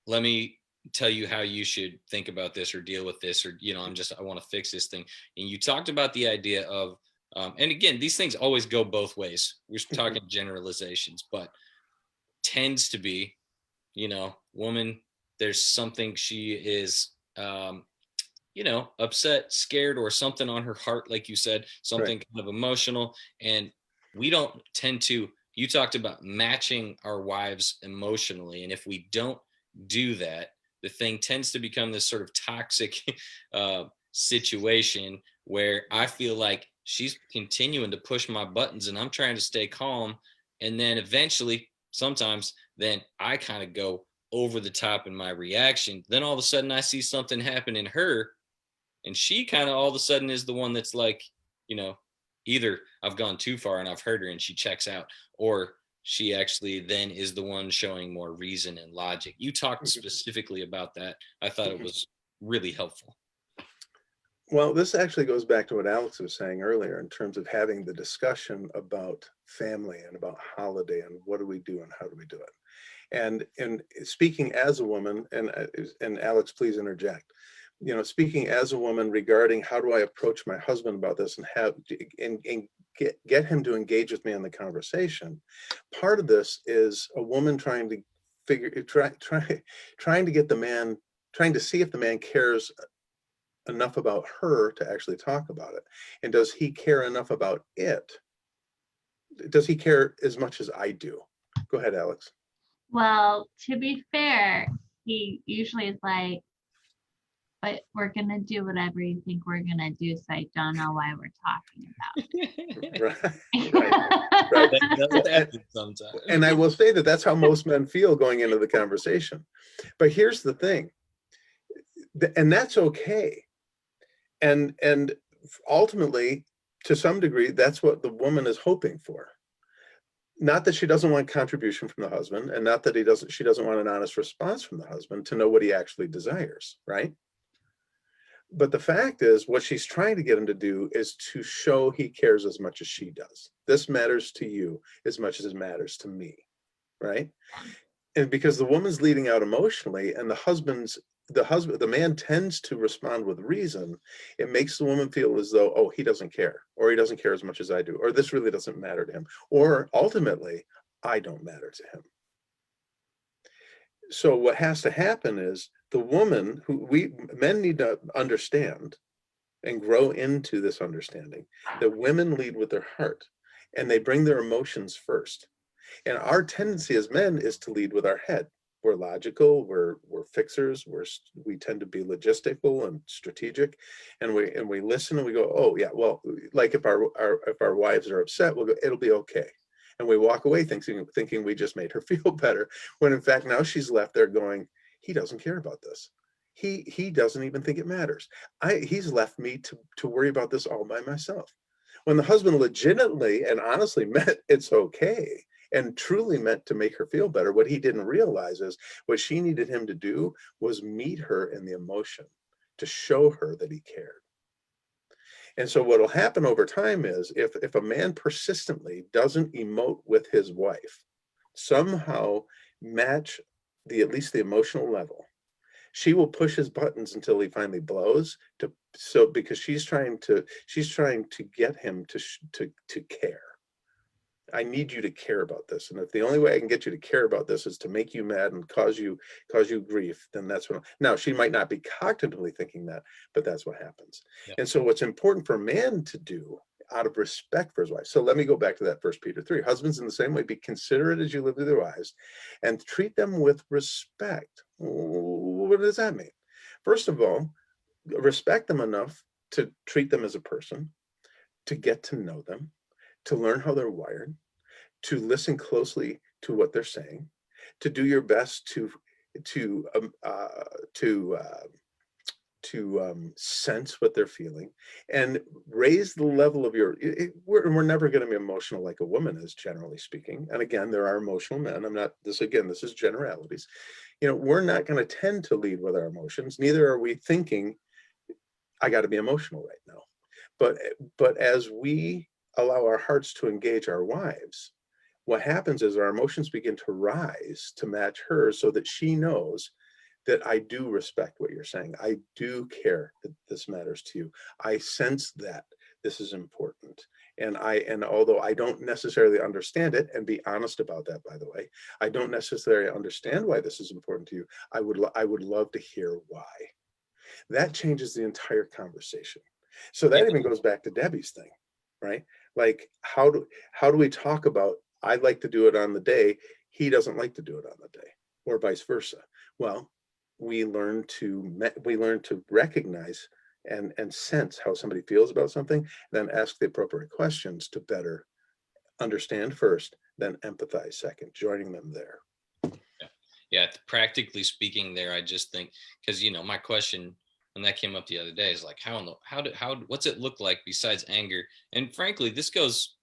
let me tell you how you should think about this or deal with this, or, I want to fix this thing. And you talked about the idea of, and again, these things always go both ways. We're talking generalizations, but tends to be, woman, there's something she is, upset, scared, or something on her heart, like you said, something kind of emotional. And we don't tend to, you talked about matching our wives emotionally. And if we don't do that, the thing tends to become this sort of toxic situation where I feel like she's continuing to push my buttons and I'm trying to stay calm. And then eventually, sometimes, then I kind of go over the top in my reaction. Then all of a sudden I see something happen in her, and she kind of all of a sudden is the one that's like, either I've gone too far and I've hurt her and she checks out, or she actually then is the one showing more reason and logic. You talked specifically about that. I thought it was really helpful. Well, this actually goes back to what Alex was saying earlier in terms of having the discussion about family and about holiday and what do we do and how do we do it. And speaking as a woman, and Alex, please interject. Speaking as a woman regarding how do I approach my husband about this and get him to engage with me in the conversation. Part of this is a woman trying to get the man, trying to see if the man cares enough about her to actually talk about it. And does he care enough about it? Does he care as much as I do? Go ahead, Alex. Well, to be fair, he usually is like, but we're going to do whatever you think we're going to do. So I don't know why we're talking about it. Right. That does happen sometimes. And I will say that that's how most men feel going into the conversation. But here's the thing, and that's okay. And ultimately, to some degree, that's what the woman is hoping for. Not that she doesn't want contribution from the husband, and not that she doesn't want an honest response from the husband to know what he actually desires, right? But the fact is, what she's trying to get him to do is to show he cares as much as she does. This matters to you as much as it matters to me, right? And because the woman's leading out emotionally, and the man tends to respond with reason, it makes the woman feel as though, oh, he doesn't care, or he doesn't care as much as I do, or this really doesn't matter to him, or ultimately, I don't matter to him. So what has to happen is the woman, men need to understand and grow into this understanding that women lead with their heart and they bring their emotions first. And our tendency as men is to lead with our head. We're logical, we're fixers, we tend to be logistical and strategic, and we listen and we go, oh yeah, well, like if our wives are upset, we'll go, it'll be okay. And we walk away thinking we just made her feel better, when in fact now she's left there going, he doesn't care about this. He doesn't even think it matters. He's left me to worry about this all by myself. When the husband legitimately and honestly meant it's okay and truly meant to make her feel better, what he didn't realize is what she needed him to do was meet her in the emotion, to show her that he cared. And so what will happen over time is if a man persistently doesn't emote with his wife, somehow match at least the emotional level, she will push his buttons until he finally blows, because she's trying to get him to care. I need you to care about this. And if the only way I can get you to care about this is to make you mad and cause you grief, then that's what. Now, she might not be cognitively thinking that, but that's what happens. Yeah. And so what's important for a man to do, out of respect for his wife. So let me go back to that 1 Peter 3. Husbands, in the same way, be considerate as you live with your wives and treat them with respect. What does that mean? First of all, respect them enough to treat them as a person, to get to know them, to learn how they're wired, to listen closely to what they're saying, to do your best to sense what they're feeling, and raise the level of your. We're never going to be emotional like a woman is, generally speaking. And again, there are emotional men. I'm not this again. This is generalities. We're not going to tend to lead with our emotions. Neither are we thinking, I got to be emotional right now. But as we allow our hearts to engage our wives, what happens is our emotions begin to rise to match hers, so that she knows that I do respect what you're saying. I do care that this matters to you. I sense that this is important. And although I don't necessarily understand it, and be honest about that, by the way, I don't necessarily understand why this is important to you. I would love to hear why. That changes the entire conversation. So that even goes back to Debbie's thing, right? Like, how do we talk about, I like to do it on the day, he doesn't like to do it on the day, or vice versa. Well, we learn to recognize and sense how somebody feels about something, then ask the appropriate questions to better understand first, then empathize second, joining them there. Yeah, practically speaking there, I just think, because my question when that came up the other day is like, what's it look like besides anger? And frankly, this goes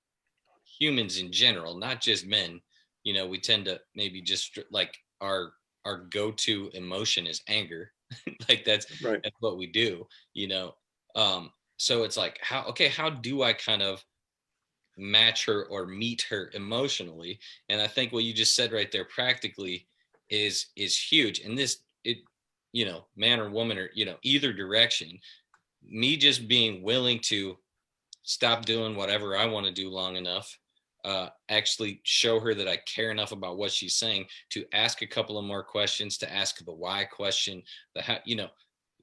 humans in general, not just men. We tend to maybe just like our go-to emotion is anger. Like that's Right. what we do, so it's like, how do I kind of match her or meet her emotionally? And I think what you just said right there practically is huge. And man or woman, or either direction, me just being willing to stop doing whatever I want to do long enough, actually show her that I care enough about what she's saying to ask a couple of more questions, to ask the why question, the how,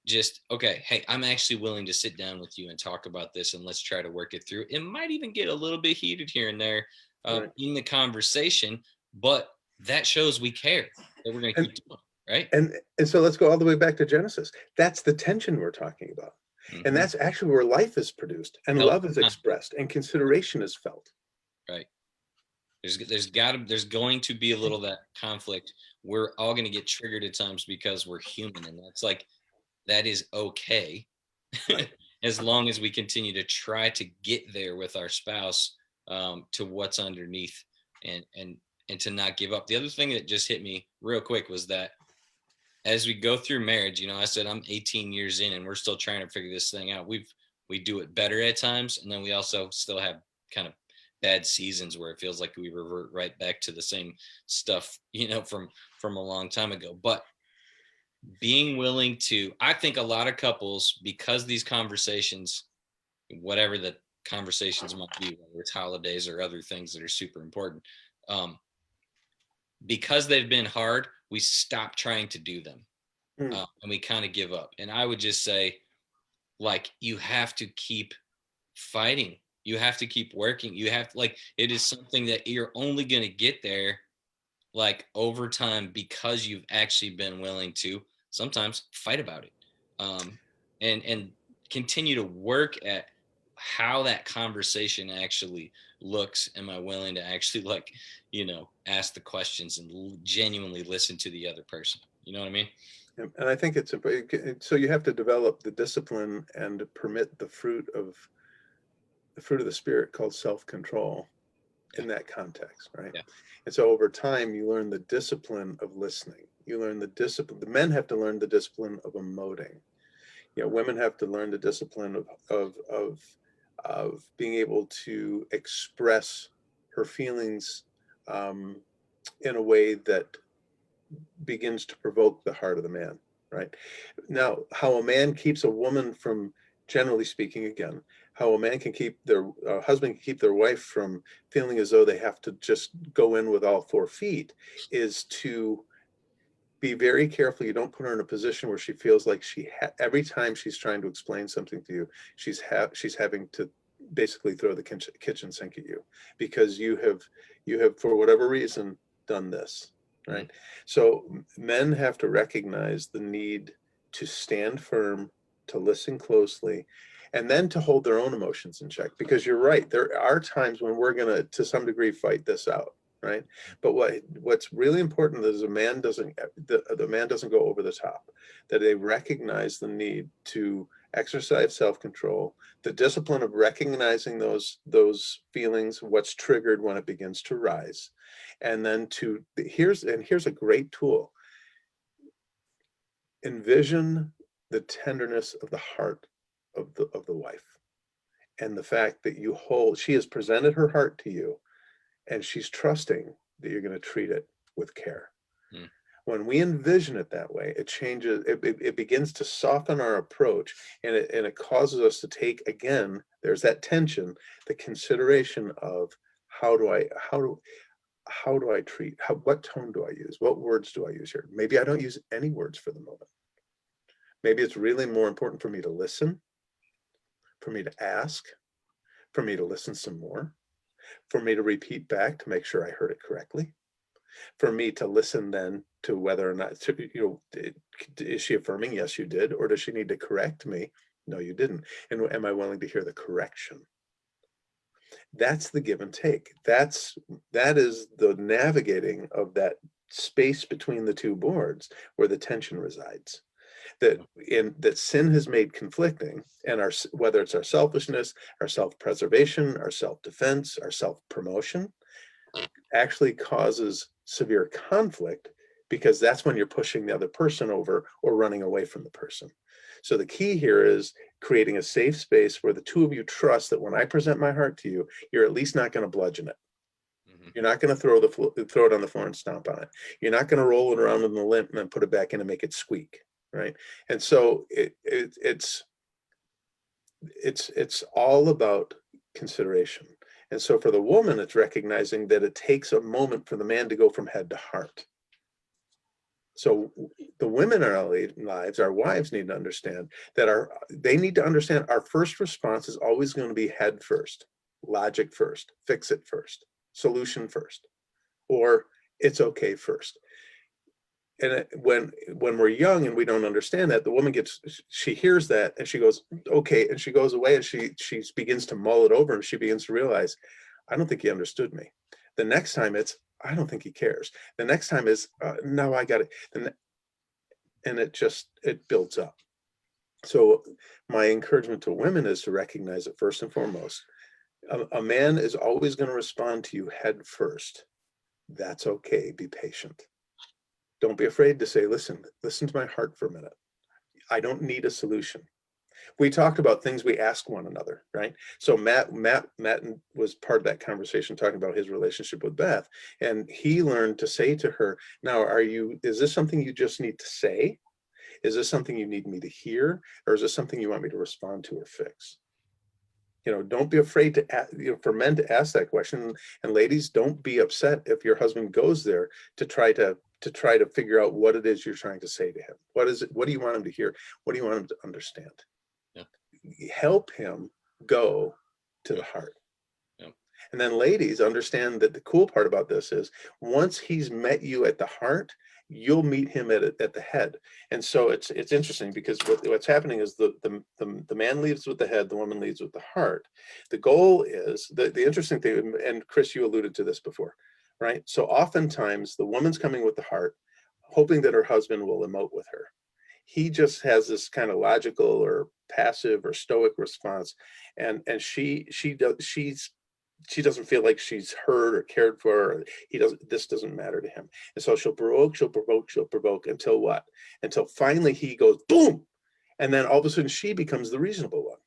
just, okay, hey, I'm actually willing to sit down with you and talk about this, and let's try to work it through. It might even get a little bit heated here and there Right. in the conversation, but that shows we care, that we're going to keep doing, right? And so let's go all the way back to Genesis. That's the tension we're talking about. Mm-hmm. And that's actually where life is produced, and love is expressed, and consideration is felt. Right. There's going to be a little of that conflict. We're all going to get triggered at times because we're human, and that is okay. Right. As long as we continue to try to get there with our spouse, to what's underneath, and to not give up. The other thing that just hit me real quick was that as we go through marriage, I said I'm 18 years in and we're still trying to figure this thing out. We do it better at times, and then we also still have kind of bad seasons where it feels like we revert right back to the same stuff, from a long time ago. But being willing to, I think a lot of couples, because these conversations, whatever the conversations might be, whether it's holidays or other things that are super important, because they've been hard, we stop trying to do them. And we kind of give up. And I would just say, like, you have to keep fighting. You have to keep working. You have to, like, it is something that you're only going to get there, like, over time, because you've actually been willing to sometimes fight about it, and continue to work at how that conversation actually looks. Am I willing to actually, like, ask the questions and genuinely listen to the other person? You know what I mean? And I think it's important. So you have to develop the discipline and permit the fruit of the spirit, called self-control, in that context, right? Yeah. And so over time, you learn the discipline of listening. You learn the discipline. The men have to learn the discipline of emoting. Women have to learn the discipline of being able to express her feelings in a way that begins to provoke the heart of the man, right? Now, how a man keeps a woman from, generally speaking, again, how a man can keep a husband can keep their wife from feeling as though they have to just go in with all 4 feet, is to be very careful. You don't put her in a position where she feels like every time she's trying to explain something to you, she's having to basically throw the kitchen sink at you because you have for whatever reason done this, right? So men have to recognize the need to stand firm, to listen closely, and then to hold their own emotions in check, because you're right, there are times when we're going to some degree fight this out, right? But what's really important is the man doesn't go over the top, that they recognize the need to exercise self-control, the discipline of recognizing those feelings, what's triggered when it begins to rise, and then here's a great tool. Envision the tenderness of the heart of the wife, and the fact that she has presented her heart to you, and she's trusting that you're going to treat it with care. When we envision it that way, it changes, it begins to soften our approach, and it causes us to take, again, there's that tension, the consideration of how do I treat, what tone do I use? What words do I use here? Maybe I don't use any words for the moment. Maybe it's really more important for me to listen, for me to ask, for me to listen some more, for me to repeat back to make sure I heard it correctly, for me to listen then to whether or not, is she affirming, yes, you did, or does she need to correct me? No, you didn't. And am I willing to hear the correction? That's the give and take. That is the navigating of that space between the two boards where the tension resides. That sin has made conflicting, and whether it's our selfishness, our self-preservation, our self-defense, our self-promotion, actually causes severe conflict, because that's when you're pushing the other person over or running away from the person. So the key here is creating a safe space where the two of you trust that when I present my heart to you, you're at least not going to bludgeon it. You're not going to throw it on the floor and stomp on it. You're not going to roll it around in the lint and then put it back in and make it squeak, right? And so it's all about consideration. And so for the woman, it's recognizing that it takes a moment for the man to go from head to heart. So the women in our lives, our wives, need to understand that they need to understand our first response is always going to be head first, logic first, fix it first, solution first, or it's okay first. And when we're young and we don't understand that, the woman she hears that and she goes, okay, and she goes away and she begins to mull it over, and she begins to realize, I don't think he understood me. The next time it's, I don't think he cares. The next time is, no, I got it. And it builds up. So my encouragement to women is to recognize that first and foremost, a man is always going to respond to you head first. That's okay. Be patient. Don't be afraid to say, listen to my heart for a minute. I don't need a solution. We talked about things we ask one another, right? So Matt was part of that conversation talking about his relationship with Beth, and he learned to say to her, now, is this something you just need to say? Is this something you need me to hear? Or is this something you want me to respond to or fix? Don't be afraid for men to ask that question. And ladies, don't be upset if your husband goes there to try to figure out what it is you're trying to say to him. What is it? What do you want him to hear? What do you want him to understand? Yeah. Help him go to the heart. Yeah. And then ladies, understand that the cool part about this is once he's met you at the heart, you'll meet him at the head. And so it's interesting, because what's happening is the man leads with the head, the woman leads with the heart. The goal is the interesting thing, and Chris, you alluded to this before, right? So oftentimes the woman's coming with the heart, hoping that her husband will emote with her. He just has this kind of logical or passive or stoic response, and she doesn't feel like she's heard or cared for. Or this doesn't matter to him. And so she'll provoke until what? Until finally he goes boom. And then all of a sudden she becomes the reasonable one.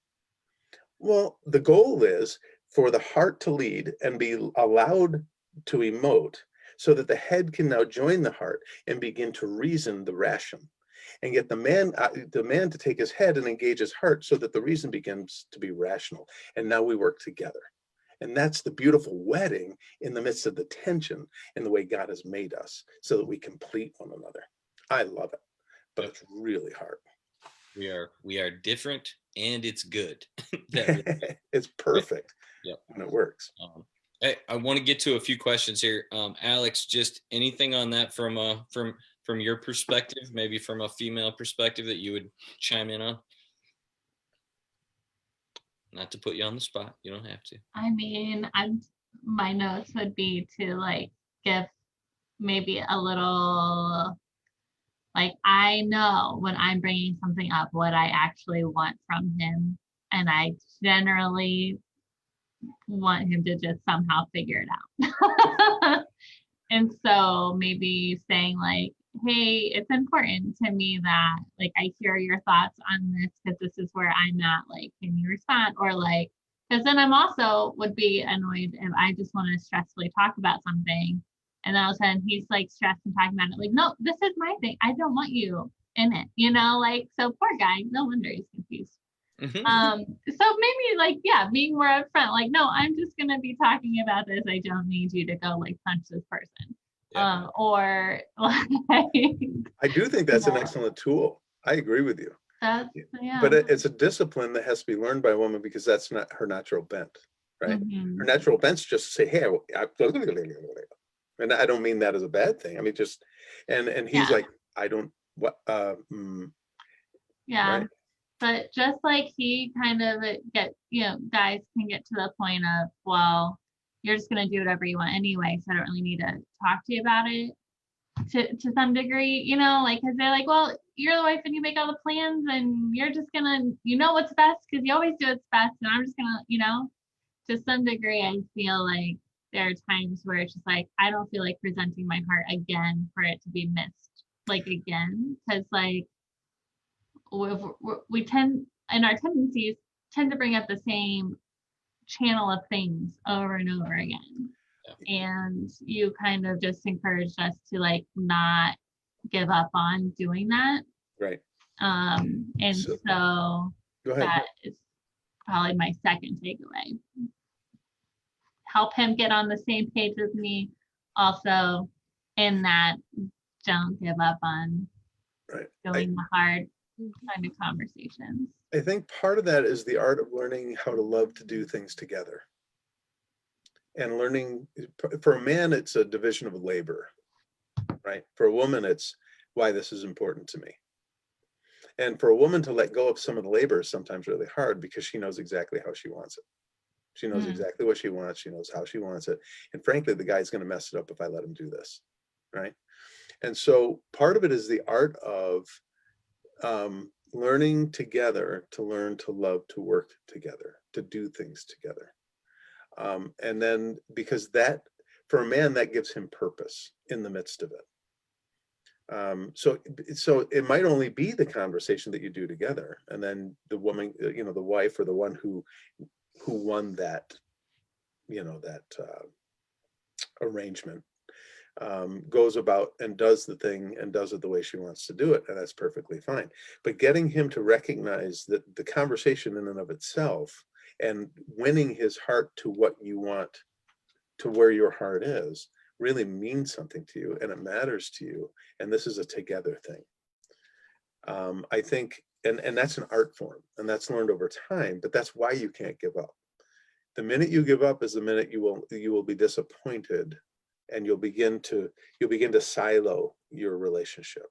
Well, the goal is for the heart to lead and be allowed to emote, so that the head can now join the heart and begin to reason the ration, and get the man to take his head and engage his heart, so that the reason begins to be rational. And now we work together. And that's the beautiful wedding in the midst of the tension, in the way God has made us, so that we complete one another. I love it, but it's really hard. We are different, and it's good. That really, It's perfect yep. when it works. Hey, I want to get to a few questions here. Alex, just anything on that from your perspective, maybe from a female perspective that you would chime in on? Not to put you on the spot. You don't have to. I mean, my notes would be to like give maybe a little, like, I know when I'm bringing something up what I actually want from him, and I generally want him to just somehow figure it out. And so maybe saying like, hey, it's important to me that like I hear your thoughts on this because this is where I'm at. Like, can you respond? Or like, because then I'm also would be annoyed if I just want to stressfully talk about something. And then all of a sudden he's like stressed and talking about it. Like, no, this is my thing. I don't want you in it, you know, like, so poor guy, no wonder he's confused. So maybe like, yeah, being more upfront, like, no, I'm just gonna be talking about this. I don't need you to go like punch this person. Yeah. Or like I do think that's an Yeah. excellent tool. I agree with you. that's yeah. But it's a discipline that has to be learned by a woman because that's not her natural bent, right? Mhm. Her natural bent's just to say, hey, and I don't mean that as a bad thing. I mean, just, and he's Yeah. like, I don't, what, Yeah. right. But just like he kind of get, you know, guys can get to the point of, well, you're just gonna do whatever you want anyway, so I don't really need to talk to you about it to some degree, you know, like, because they're like, well, you're the wife and you make all the plans and you're just gonna, you know what's best because you always do what's best, and I'm just gonna, you know, to some degree, I feel like there are times where it's just like, I don't feel like presenting my heart again for it to be missed, like again, because like we tend, and our tendencies tend to bring up the same channel of things over and over again. And you kind of just encouraged us to like not give up on doing that. Right. And So- so Go ahead. that is probably my second takeaway. Help him get on the same page with me also, in that don't give up on Right. doing the hard kind of conversations. I think part of that is the art of learning how to love to do things together. And learning, for a man, it's a division of labor, right? For a woman, it's why this is important to me. And for a woman to let go of some of the labor is sometimes really hard because she knows exactly how she wants it. She knows exactly what she wants. She knows how she wants it. And frankly, the guy's going to mess it up if I let him do this, right? And so part of it is the art of learning together to learn to love to work together, to do things together. And then because that, for a man, that gives him purpose in the midst of it. So it might only be the conversation that you do together, and then the woman, you know, the wife or the one who won that, you know, that arrangement, goes about and does the thing and does it the way she wants to do it, and that's perfectly fine. But getting him to recognize that the conversation in and of itself and winning his heart to what you want, to where your heart is, really means something to you and it matters to you, and this is a together thing. I think, and that's an art form, and that's learned over time, but that's why you can't give up. The minute you give up is the minute you will be disappointed, and you'll begin to silo your relationship.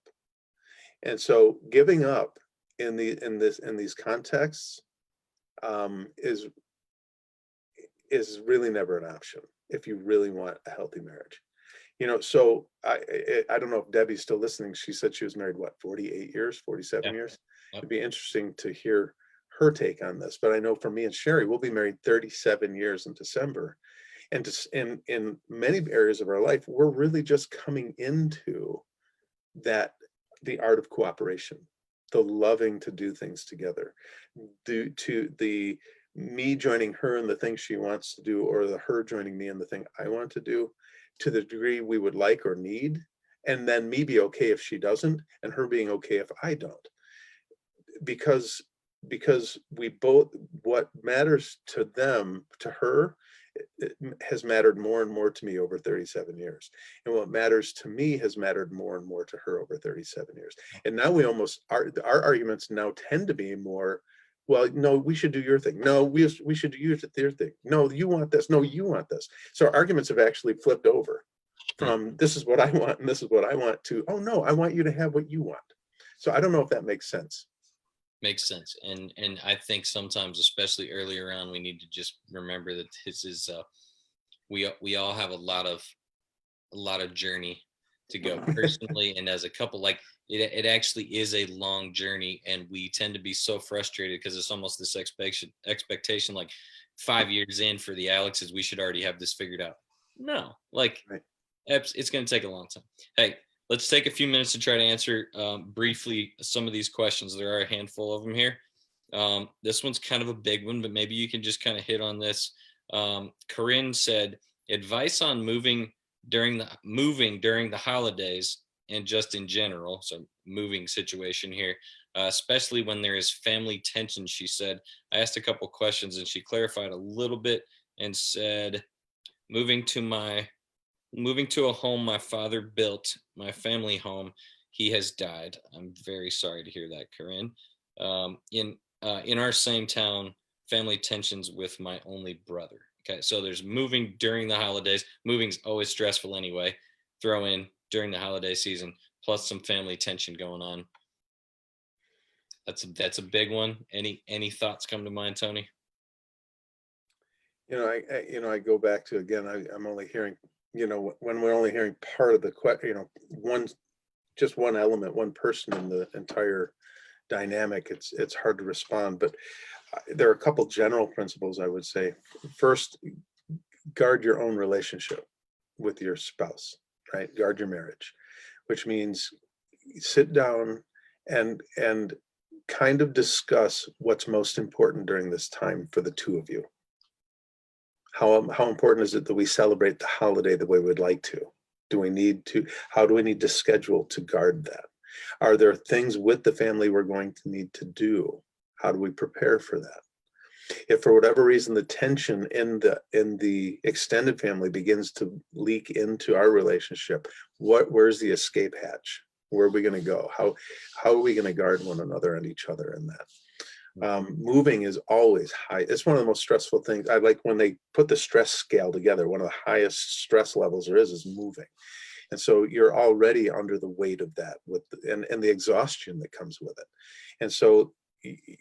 And so giving up in these contexts is really never an option if you really want a healthy marriage. You know, so I don't know if Debbie's still listening. She said she was married, what, 48 years, 47 years? Yep. It'd be interesting to hear her take on this. But I know for me and Sherry, we'll be married 37 years in December. And just in many areas of our life, we're really just coming into that, the art of cooperation, the loving to do things together, the me joining her in the thing she wants to do, or her joining me in the thing I want to do, to the degree we would like or need, and then me be okay if she doesn't, and her being okay if I don't, because we both, what matters to them, to her, it has mattered more and more to me over 37 years. And what matters to me has mattered more and more to her over 37 years. And now we almost, our arguments now tend to be more, well, no, we should do your thing. No, we should do your thing. No, you want this. No, you want this. So our arguments have actually flipped over from this is what I want and this is what I want to, oh no, I want you to have what you want. So I don't know if that makes sense. Makes sense. And I think sometimes, especially earlier on, we need to just remember that this is we all have a lot of journey to go personally and as a couple. Like it actually is a long journey, and we tend to be so frustrated because it's almost this expectation like 5 years in for the Alexes, we should already have this figured out. No, like Right. it's going to take a long time. Hey, let's take a few minutes to try to answer briefly some of these questions. There are a handful of them here. This one's kind of a big one, but maybe you can just kind of hit on this. Corinne said, advice on moving during the holidays and just in general. So moving situation here, especially when there is family tension. She said, I asked a couple questions and she clarified a little bit and said, moving to a home my father built, my family home, he has died. I'm very sorry to hear that, Corinne. In our same town, family tensions with my only brother. Okay, so there's moving during the holidays. Moving's always stressful anyway. Throw in during the holiday season, plus some family tension going on. That's a big one. Any thoughts come to mind, Tony? I go back to, again, I'm only hearing, when we're only hearing part of the question, just one element, one person in the entire dynamic, it's hard to respond. But there are a couple general principles I would say. First, guard your own relationship with your spouse, right? Guard your marriage, which means sit down and kind of discuss what's most important during this time for the two of you. How important is it that we celebrate the holiday the way we'd like to? How do we need to schedule to guard that? Are there things with the family we're going to need to do? How do we prepare for that? If for whatever reason the tension in the extended family begins to leak into our relationship, where's the escape hatch? Where are we going to go? How are we going to guard one another and each other in that? Moving is always high. It's one of the most stressful things. I like when they put the stress scale together, one of the highest stress levels there is moving. And so you're already under the weight of that and the exhaustion that comes with it. And so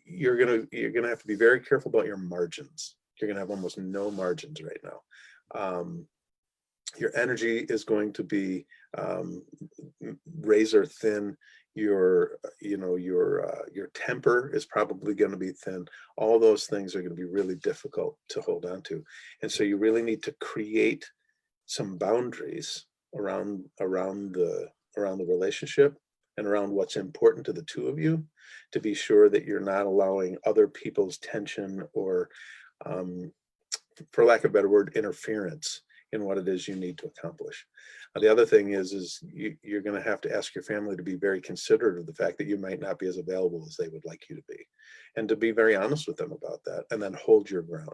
you're gonna have to be very careful about your margins. You're gonna have almost no margins right now. Your energy is going to be razor thin. Your temper is probably going to be thin. All those things are going to be really difficult to hold on to. And so you really need to create some boundaries around the relationship and around what's important to the two of you, to be sure that you're not allowing other people's tension or, for lack of a better word, interference in what it is you need to accomplish. The other thing is you're going to have to ask your family to be very considerate of the fact that you might not be as available as they would like you to be, and to be very honest with them about that, and then hold your ground.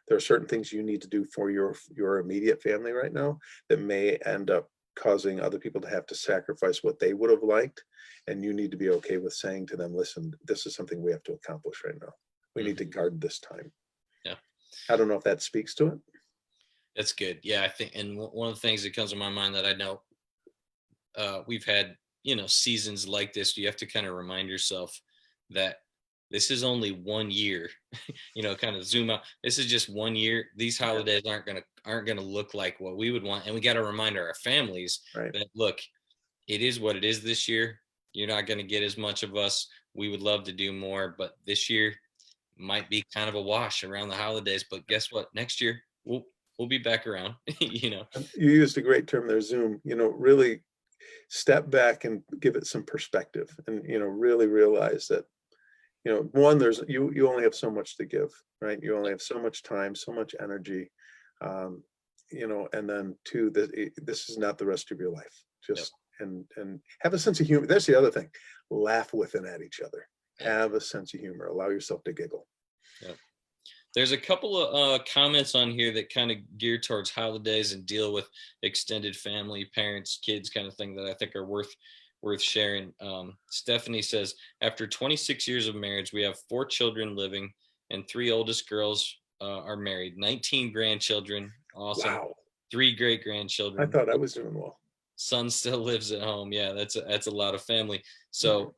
There are certain things you need to do for your immediate family right now that may end up causing other people to have to sacrifice what they would have liked, and you need to be okay with saying to them, listen, this is something we have to accomplish right now. We need to guard this time. Yeah. I don't know if that speaks to it. That's good. Yeah, I think, and one of the things that comes to my mind that I know we've had, seasons like this, you have to kind of remind yourself that this is only 1 year, kind of zoom out. This is just 1 year. These holidays aren't gonna look like what we would want. And we got to remind our families that, look, it is what it is this year. You're not going to get as much of us. We would love to do more, but this year might be kind of a wash around the holidays. But guess what? Next year we'll be back around. You used a great term there, Zoom. Really step back and give it some perspective, and really realize that one, there's you only have so much to give, right? You only have so much time, so much energy, and then two, this is not the rest of your life. Just and have a sense of humor. That's the other thing. Laugh with and at each other. Have a sense of humor. Allow yourself to giggle. Yep. There's a couple of comments on here that kind of gear towards holidays and deal with extended family, parents, kids, kind of thing that I think are worth sharing. Stephanie says, after 26 years of marriage, we have 4 children living, and 3 oldest girls are married. 19 grandchildren, awesome. Wow. 3 great I grandchildren. thought I was doing well. Son still lives at home. Yeah, that's a lot of family. So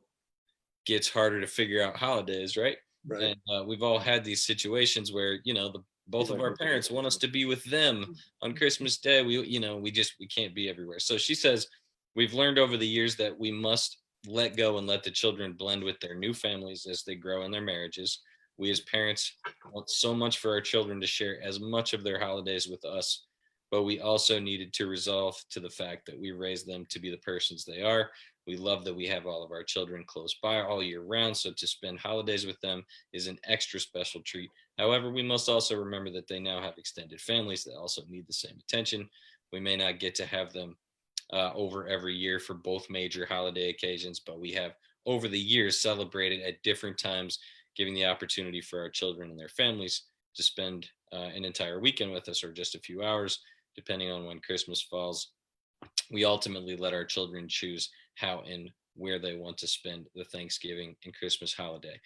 gets harder to figure out holidays, right? Right. And we've all had these situations where, you know, both of our parents want us to be with them on Christmas Day. We can't be everywhere. So she says, we've learned over the years that we must let go and let the children blend with their new families as they grow in their marriages. We as parents want so much for our children to share as much of their holidays with us, but we also needed to resolve to the fact that we raised them to be the persons they are. We love that we have all of our children close by all year round, so to spend holidays with them is an extra special treat. However, we must also remember that they now have extended families that also need the same attention. We may not get to have them over every year for both major holiday occasions, but we have over the years celebrated at different times, giving the opportunity for our children and their families to spend an entire weekend with us or just a few hours, depending on when Christmas falls. We ultimately let our children choose how and where they want to spend the Thanksgiving and Christmas holiday.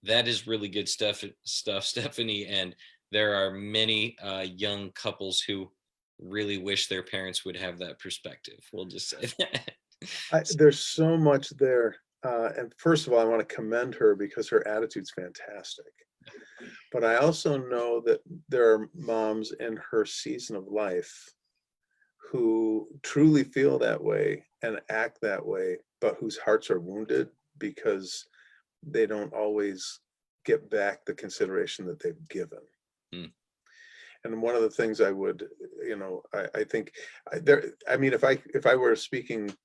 That is really good stuff, Stephanie. And there are many young couples who really wish their parents would have that perspective. We'll just say that. There's so much there. And first of all, I want to commend her because her attitude's fantastic. But I also know that there are moms in her season of life who truly feel that way and act that way, but whose hearts are wounded because they don't always get back the consideration that they've given. And one of the things I would, I think if I were speaking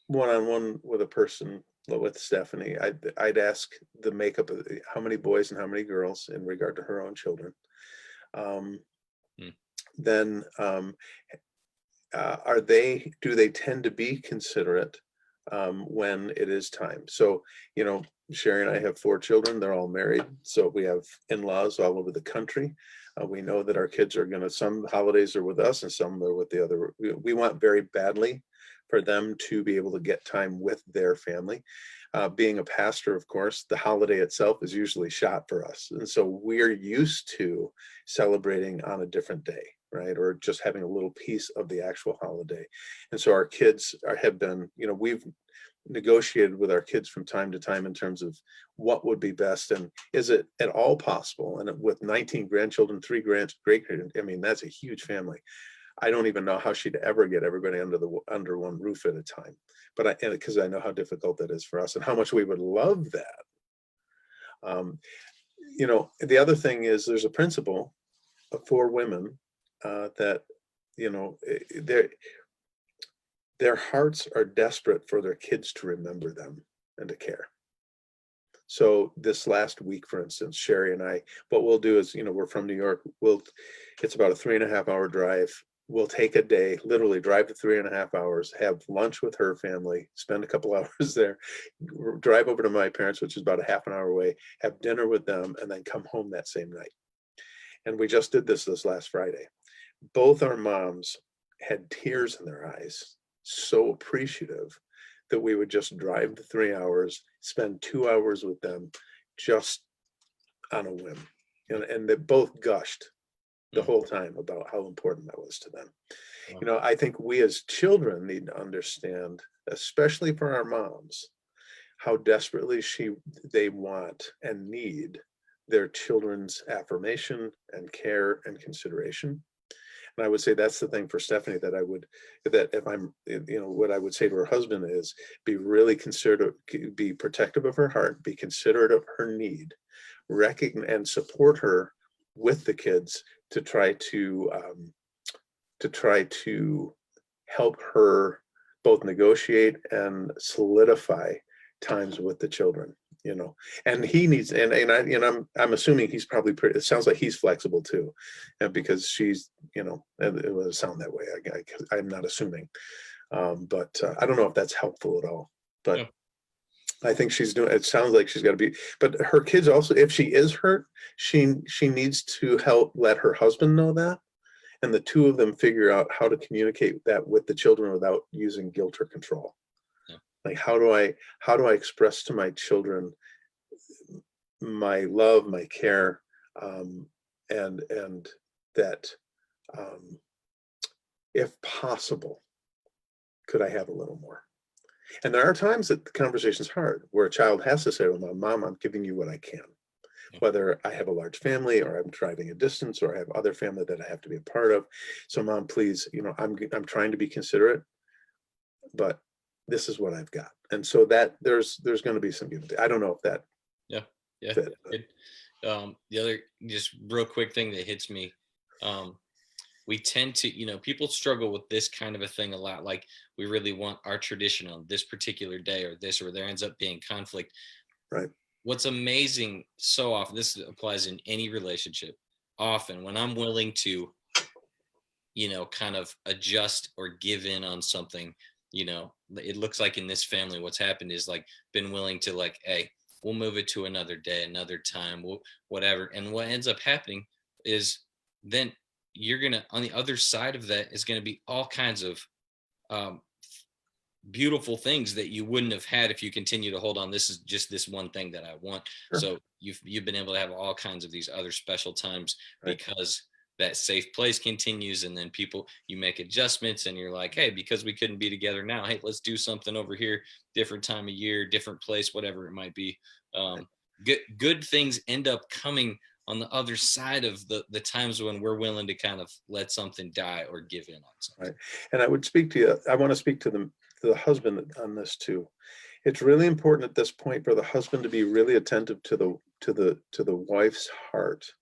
one-on-one with a person, with Stephanie, I'd ask the makeup of how many boys and how many girls in regard to her own children. Then do they tend to be considerate when it is time? So, Sherry and I have 4 children. They're all married. So we have in-laws all over the country. We know that our kids are some holidays are with us and some are with the other. We want very badly for them to be able to get time with their family. Being a pastor, of course, the holiday itself is usually shot for us. And so we're used to celebrating on a different day, right? Or just having a little piece of the actual holiday. And so our kids have been, we've negotiated with our kids from time to time in terms of what would be best and is it at all possible. And with 19 grandchildren, 3 great, that's a huge family. I don't even know how she'd ever get everybody under one roof at a time, but because I know how difficult that is for us and how much we would love that. The other thing is there's a principle for women that their hearts are desperate for their kids to remember them and to care. So this last week, for instance, Sherry and I, what we'll do is, we're from New York. It's about a 3.5-hour drive. We'll take a day, literally drive to 3.5 hours, have lunch with her family, spend a couple hours there, drive over to my parents, which is about a half an hour away, have dinner with them, and then come home that same night. And we just did this last Friday. Both our moms had tears in their eyes, so appreciative that we would just drive the 3 hours, spend 2 hours with them just on a whim. And they both gushed the whole time about how important that was to them. Wow. I think we as children need to understand, especially for our moms, how desperately they want and need their children's affirmation and care and consideration. And I would say that's the thing for Stephanie that if I'm, what I would say to her husband is be really considerate, be protective of her heart, be considerate of her need, recognize and support her with the kids to try to help her both negotiate and solidify times with the children. And he needs, I'm assuming he's probably it sounds like he's flexible too, and because she's, it will sound that way. I'm not assuming, but I don't know if that's helpful at all. But I think she's doing, it sounds like she's got to be, but her kids also, if she is hurt, she needs to help let her husband know that. And the two of them figure out how to communicate that with the children without using guilt or control. Yeah. Like, how do I express to my children my love, my care, and that, if possible, could I have a little more? And there are times that the conversation's hard, where a child has to say, well, Mom, I'm giving you what I can. Whether I have a large family, or I'm driving a distance, or I have other family that I have to be a part of. So Mom, please, I'm trying to be considerate, but this is what I've got. And so that there's going to be some give and take. I don't know if that. Yeah. fit, The other just real quick thing that hits me, we tend to, people struggle with this kind of a thing a lot. Like, we really want our tradition on this particular day, or there ends up being conflict. Right. What's amazing so often, this applies in any relationship, often when I'm willing to, kind of adjust or give in on something, it looks like in this family, what's happened is, like, been willing to, like, hey, we'll move it to another day, another time, whatever. And what ends up happening is then you're going to, on the other side of that, is going to be all kinds of beautiful things that you wouldn't have had if you continue to hold on. This is just this one thing that I want. Sure. So you've been able to have all kinds of these other special times, right. because that safe place continues, and then you make adjustments, and you're like, hey, because we couldn't be together now, hey, let's do something over here, different time of year, different place, whatever it might be. Good things end up coming on the other side of the times when we're willing to kind of let something die or give in on something. Right. And I would speak to you, I want to speak to the husband on this too. It's really important at this point for the husband to be really attentive to the wife's heart,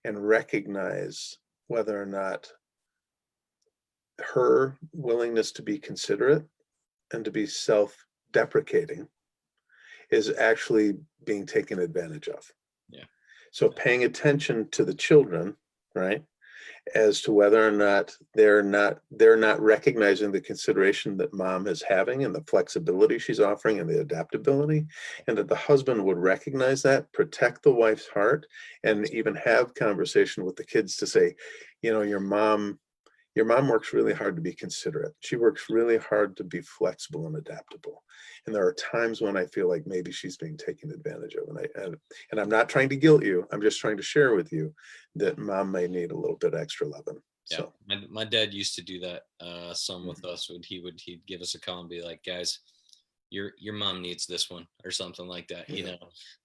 and recognize whether or not her willingness to be considerate and to be self-deprecating is actually being taken advantage of. Yeah. So paying attention to the children, right, as to whether or not they're not recognizing the consideration that Mom is having, and the flexibility she's offering, and the adaptability, and that the husband would recognize that, protect the wife's heart, and even have conversation with the kids to say, your mom works really hard to be considerate. She works really hard to be flexible and adaptable. And there are times when I feel like maybe she's being taken advantage of. And I'm not trying to guilt you. I'm just trying to share with you that Mom may need a little bit extra loving. Yeah. So My dad used to do that some with us. He'd give us a call and be like, guys, your mom needs this one, or something like that.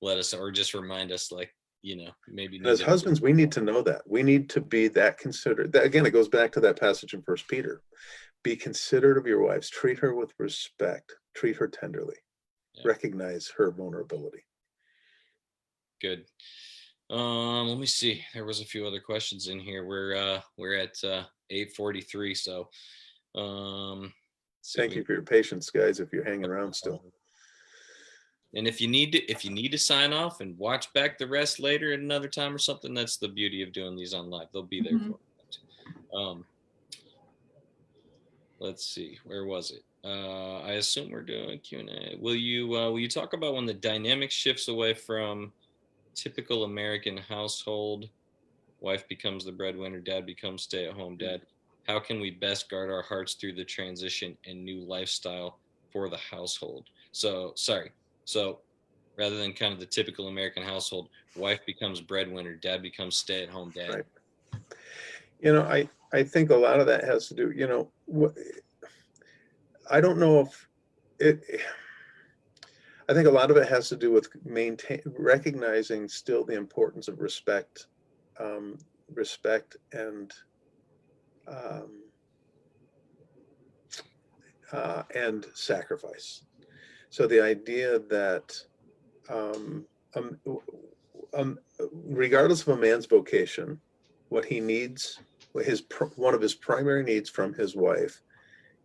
Let us, or just remind us, like, maybe as husbands, we need to know that. We need to be that considerate. That, again, it goes back to that passage in 1 Peter. Be considerate of your wives. Treat her with respect. Treat her tenderly. Yeah. Recognize her vulnerability. Good. Let me see. There was a few other questions in here. We're at 8:43. So thank you for your patience, guys, if you're hanging around still. And if you need to sign off and watch back the rest later at another time or something, that's the beauty of doing these on live. They'll be there for you. Let's see, where was it? I assume we're doing Q&A. Will you talk about when the dynamic shifts away from typical American household, wife becomes the breadwinner, dad becomes stay-at-home dad? How can we best guard our hearts through the transition and new lifestyle for the household? So rather than kind of the typical American household, wife becomes breadwinner, dad becomes stay-at-home dad. Right. I think a lot of that has to do, I don't know if I think a lot of it has to do with recognizing still the importance of respect and sacrifice. So the idea that regardless of a man's vocation, what he needs, one of his primary needs from his wife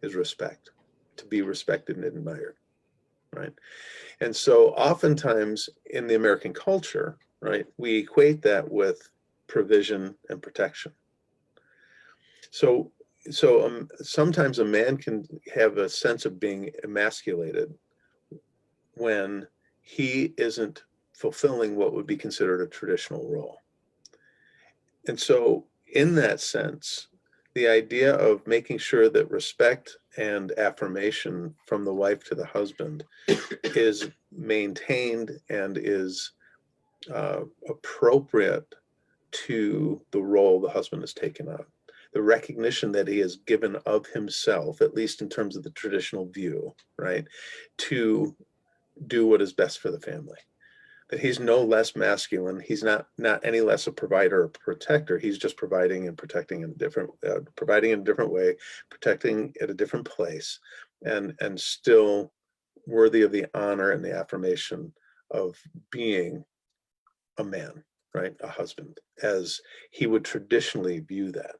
is respect, to be respected and admired, right? And so oftentimes in the American culture, right, we equate that with provision and protection. So sometimes a man can have a sense of being emasculated when he isn't fulfilling what would be considered a traditional role. And so in that sense, the idea of making sure that respect and affirmation from the wife to the husband is maintained and is appropriate to the role the husband has taken on. The recognition that he has given of himself, at least in terms of the traditional view, right, to do what is best for the family. That he's no less masculine. He's not any less a provider or protector. He's just providing and protecting in a different, providing in a different way, protecting at a different place, and still worthy of the honor and the affirmation of being a man, right, a husband, as he would traditionally view that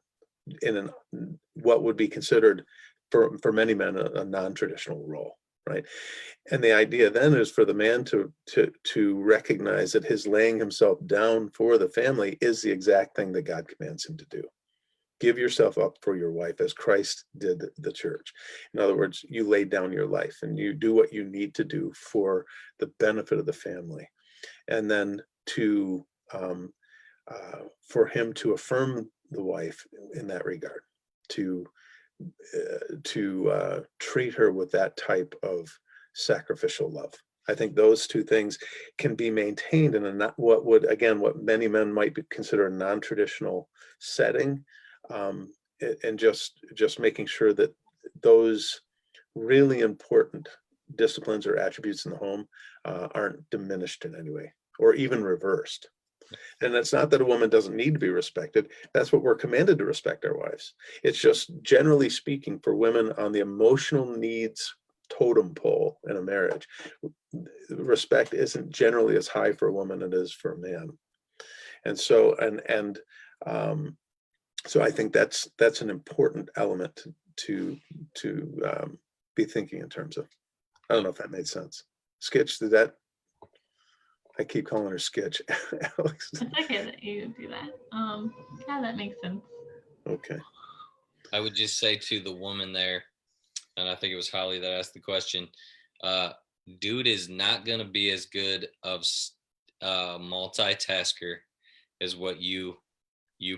in what would be considered for many men a non-traditional role, right? And the idea then is for the man to recognize that his laying himself down for the family is the exact thing that God commands him to do. Give yourself up for your wife as Christ did the church. In other words, you lay down your life and you do what you need to do for the benefit of the family. And then for him to affirm the wife in that regard, to treat her with that type of sacrificial love. I think those two things can be maintained in what many men might consider a non-traditional setting, and just making sure that those really important disciplines or attributes in the home aren't diminished in any way or even reversed. And it's not that a woman doesn't need to be respected. That's what we're commanded to respect our wives. It's just generally speaking for women on the emotional needs totem pole in a marriage, respect isn't generally as high for a woman as it is for a man. And so, so I think that's an important element to be thinking in terms of. I don't know if that made sense. Skitch, did that? I keep calling her Skitch. Alex. It's okay that you do that. Yeah, that makes sense. Okay. I would just say to the woman there, and I think it was Holly that asked the question, dude is not going to be as good of multitasker as what you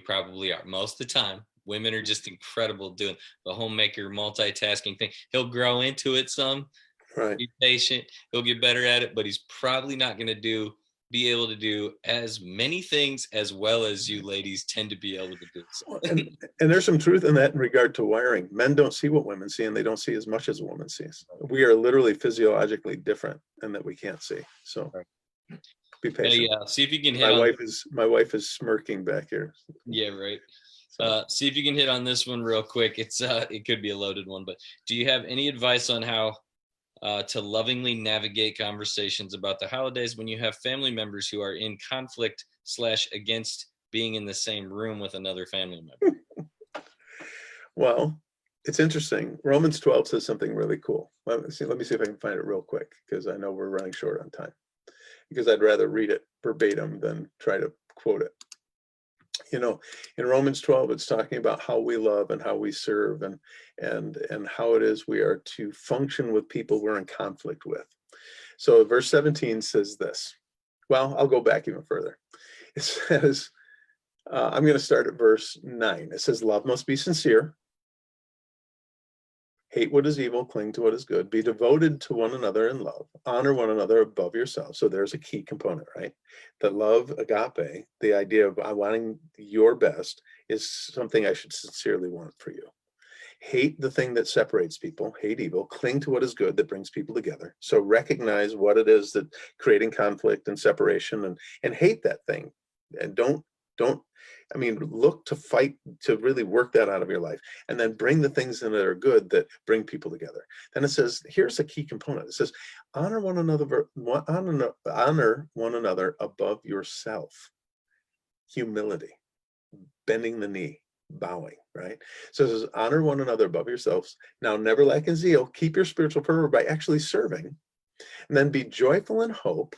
probably are. Most of the time, women are just incredible doing the homemaker multitasking thing. He'll grow into it some. Right. Be patient. He'll get better at it, but he's probably not going to be able to do as many things as well as you ladies tend to be able to do. So. And there's some truth in that in regard to wiring. Men don't see what women see, and they don't see as much as a woman sees. We are literally physiologically different, and that we can't see. So be patient. Hey, see if you can hit. My wife is smirking back here. Yeah, right. So. See if you can hit on this one real quick. It's it could be a loaded one, but do you have any advice on how to lovingly navigate conversations about the holidays when you have family members who are in conflict / against being in the same room with another family member? Well, it's interesting. Romans 12 says something really cool. Let me see if I can find it real quick, because I know we're running short on time, because I'd rather read it verbatim than try to quote it. You know, in Romans 12, it's talking about how we love and how we serve and how it is we are to function with people we're in conflict with. So verse 17 says this. Well, I'll go back even further. It says, I'm going to start at verse 9. It says, love must be sincere. Hate what is evil, cling to what is good, be devoted to one another in love, honor one another above yourself. So there's a key component, right? That love, agape, the idea of wanting your best, is something I should sincerely want for you. Hate the thing that separates people, hate evil, cling to what is good that brings people together. So recognize what it is that creating conflict and separation, and hate that thing. And don't, look to fight to really work that out of your life, and then bring the things in that are good that bring people together. Then it says, here's a key component. It says, honor one another above yourself. Humility, bending the knee, bowing, right? So it says, honor one another above yourselves. Now, never lack in zeal. Keep your spiritual fervor by actually serving. And then be joyful in hope.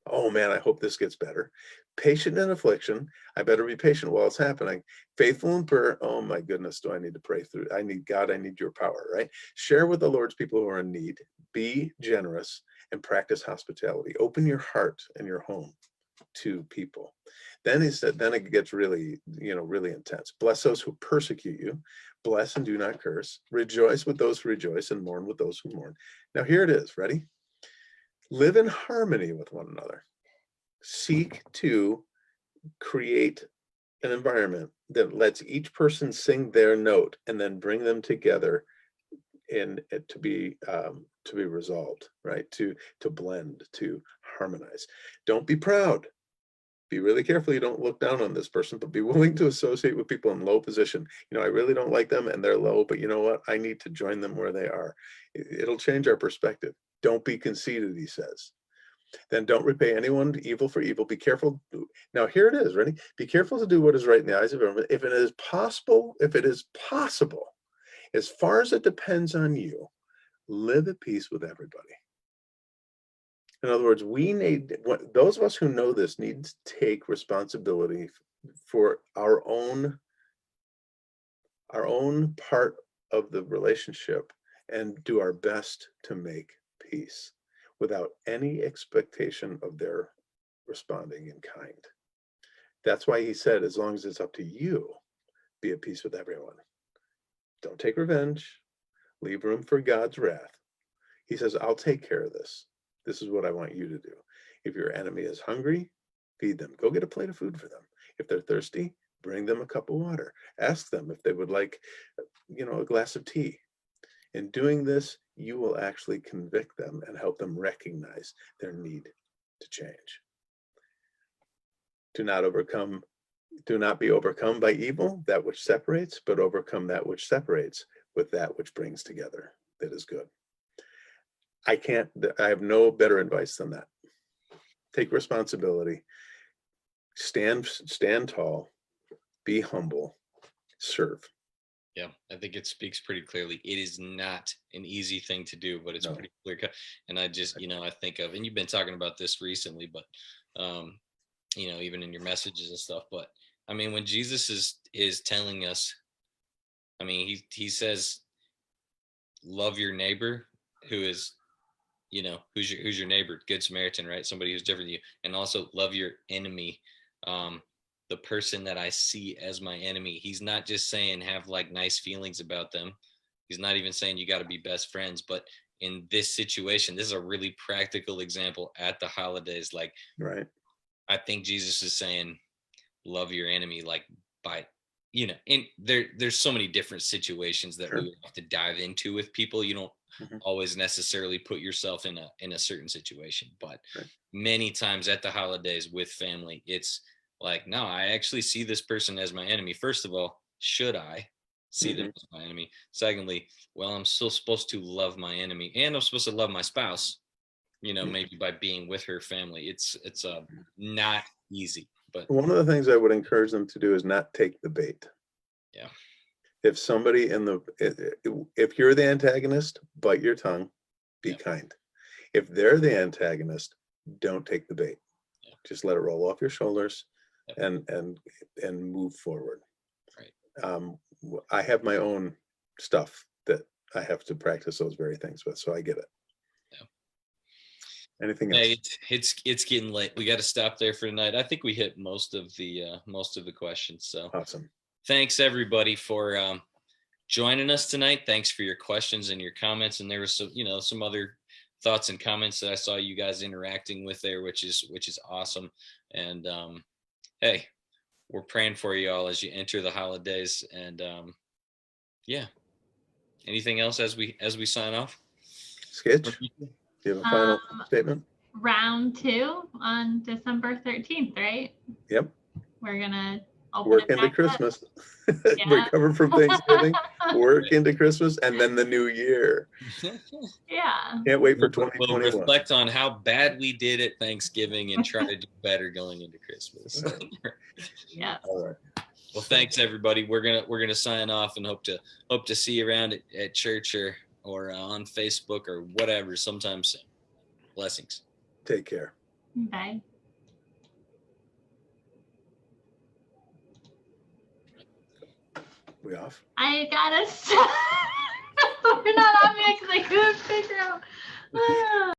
Oh man, I hope this gets better. Patient in affliction. I better be patient while it's happening. Faithful in prayer. Oh my goodness, do I need to pray through? I need God, I need your power, right? Share with the Lord's people who are in need. Be generous and practice hospitality. Open your heart and your home to people. Then he said, then it gets really, really intense. Bless those who persecute you. Bless and do not curse. Rejoice with those who rejoice and mourn with those who mourn. Now here it is. Ready? Live in harmony with one another. Seek to create an environment that lets each person sing their note and then bring them together in to be resolved, right? To blend, to harmonize. Don't be proud. Be really careful you don't look down on this person, but be willing to associate with people in low position. I really don't like them and they're low, but you know what? I need to join them where they are. It'll change our perspective. Don't be conceited, he says. Then don't repay anyone evil for evil. Be careful. Now here it is, ready? Be careful to do what is right in the eyes of everyone. If it is possible, as far as it depends on you, live at peace with everybody. In other words, those of us who know this need to take responsibility for our own part of the relationship and do our best to make peace without any expectation of their responding in kind. That's why he said, as long as it's up to you, be at peace with everyone. Don't take revenge. Leave room for God's wrath. He says, I'll take care of this. This is what I want you to do. If your enemy is hungry, feed them. Go get a plate of food for them. If they're thirsty, bring them a cup of water. Ask them if they would like, a glass of tea. In doing this, you will actually convict them and help them recognize their need to change. Do not be overcome by evil, that which separates, but overcome that which separates with that which brings together that is good. I have no better advice than that. Take responsibility, stand tall, be humble, serve. Yeah, I think it speaks pretty clearly. It is not an easy thing to do, but it's pretty clear cut. And I just, I think of, and you've been talking about this recently, but, even in your messages and stuff, but I mean, when Jesus is telling us, I mean, he says, love your neighbor who is, who's your neighbor, good Samaritan, right? Somebody who's different than you, and also love your enemy. The person that I see as my enemy. He's not just saying have like nice feelings about them. He's not even saying you got to be best friends, but in this situation, this is a really practical example at the holidays. Like, right. I think Jesus is saying, love your enemy, like by, and there's so many different situations that we would have to dive into with people. You don't always necessarily put yourself in a certain situation, but many times at the holidays with family, it's like, no, I actually see this person as my enemy. First of all, should I see them as my enemy? Secondly, well, I'm still supposed to love my enemy, and I'm supposed to love my spouse, maybe by being with her family. It's not easy. But one of the things I would encourage them to do is not take the bait. Yeah. If somebody if you're the antagonist, bite your tongue, be kind. If they're the antagonist, don't take the bait. Just let it roll off your shoulders and move forward. Right. I have my own stuff that I have to practice those very things with, so I get it. Anything else? Hey, it's getting late. We got to stop there for tonight. I think we hit most of the questions. So awesome. Thanks everybody for joining us tonight. Thanks for your questions and your comments. And there was some other thoughts and comments that I saw you guys interacting with there, which is awesome. And hey, we're praying for you all as you enter the holidays. And yeah. Anything else as we sign off? Sketch. Do you have a final statement? Round 2 on December 13th, right? Yep. We're gonna work into Christmas. Recover from Thanksgiving, work into Christmas, and then the new year. Yeah. Can't wait for 2021. We'll reflect on how bad we did at Thanksgiving and try to do better going into Christmas. Yeah. All right. Well, thanks everybody. We're gonna sign off and hope to see you around at church or on Facebook or whatever sometime soon. Blessings. Take care. Bye. We off? I gotta stop. We're not on yet because I couldn't figure out.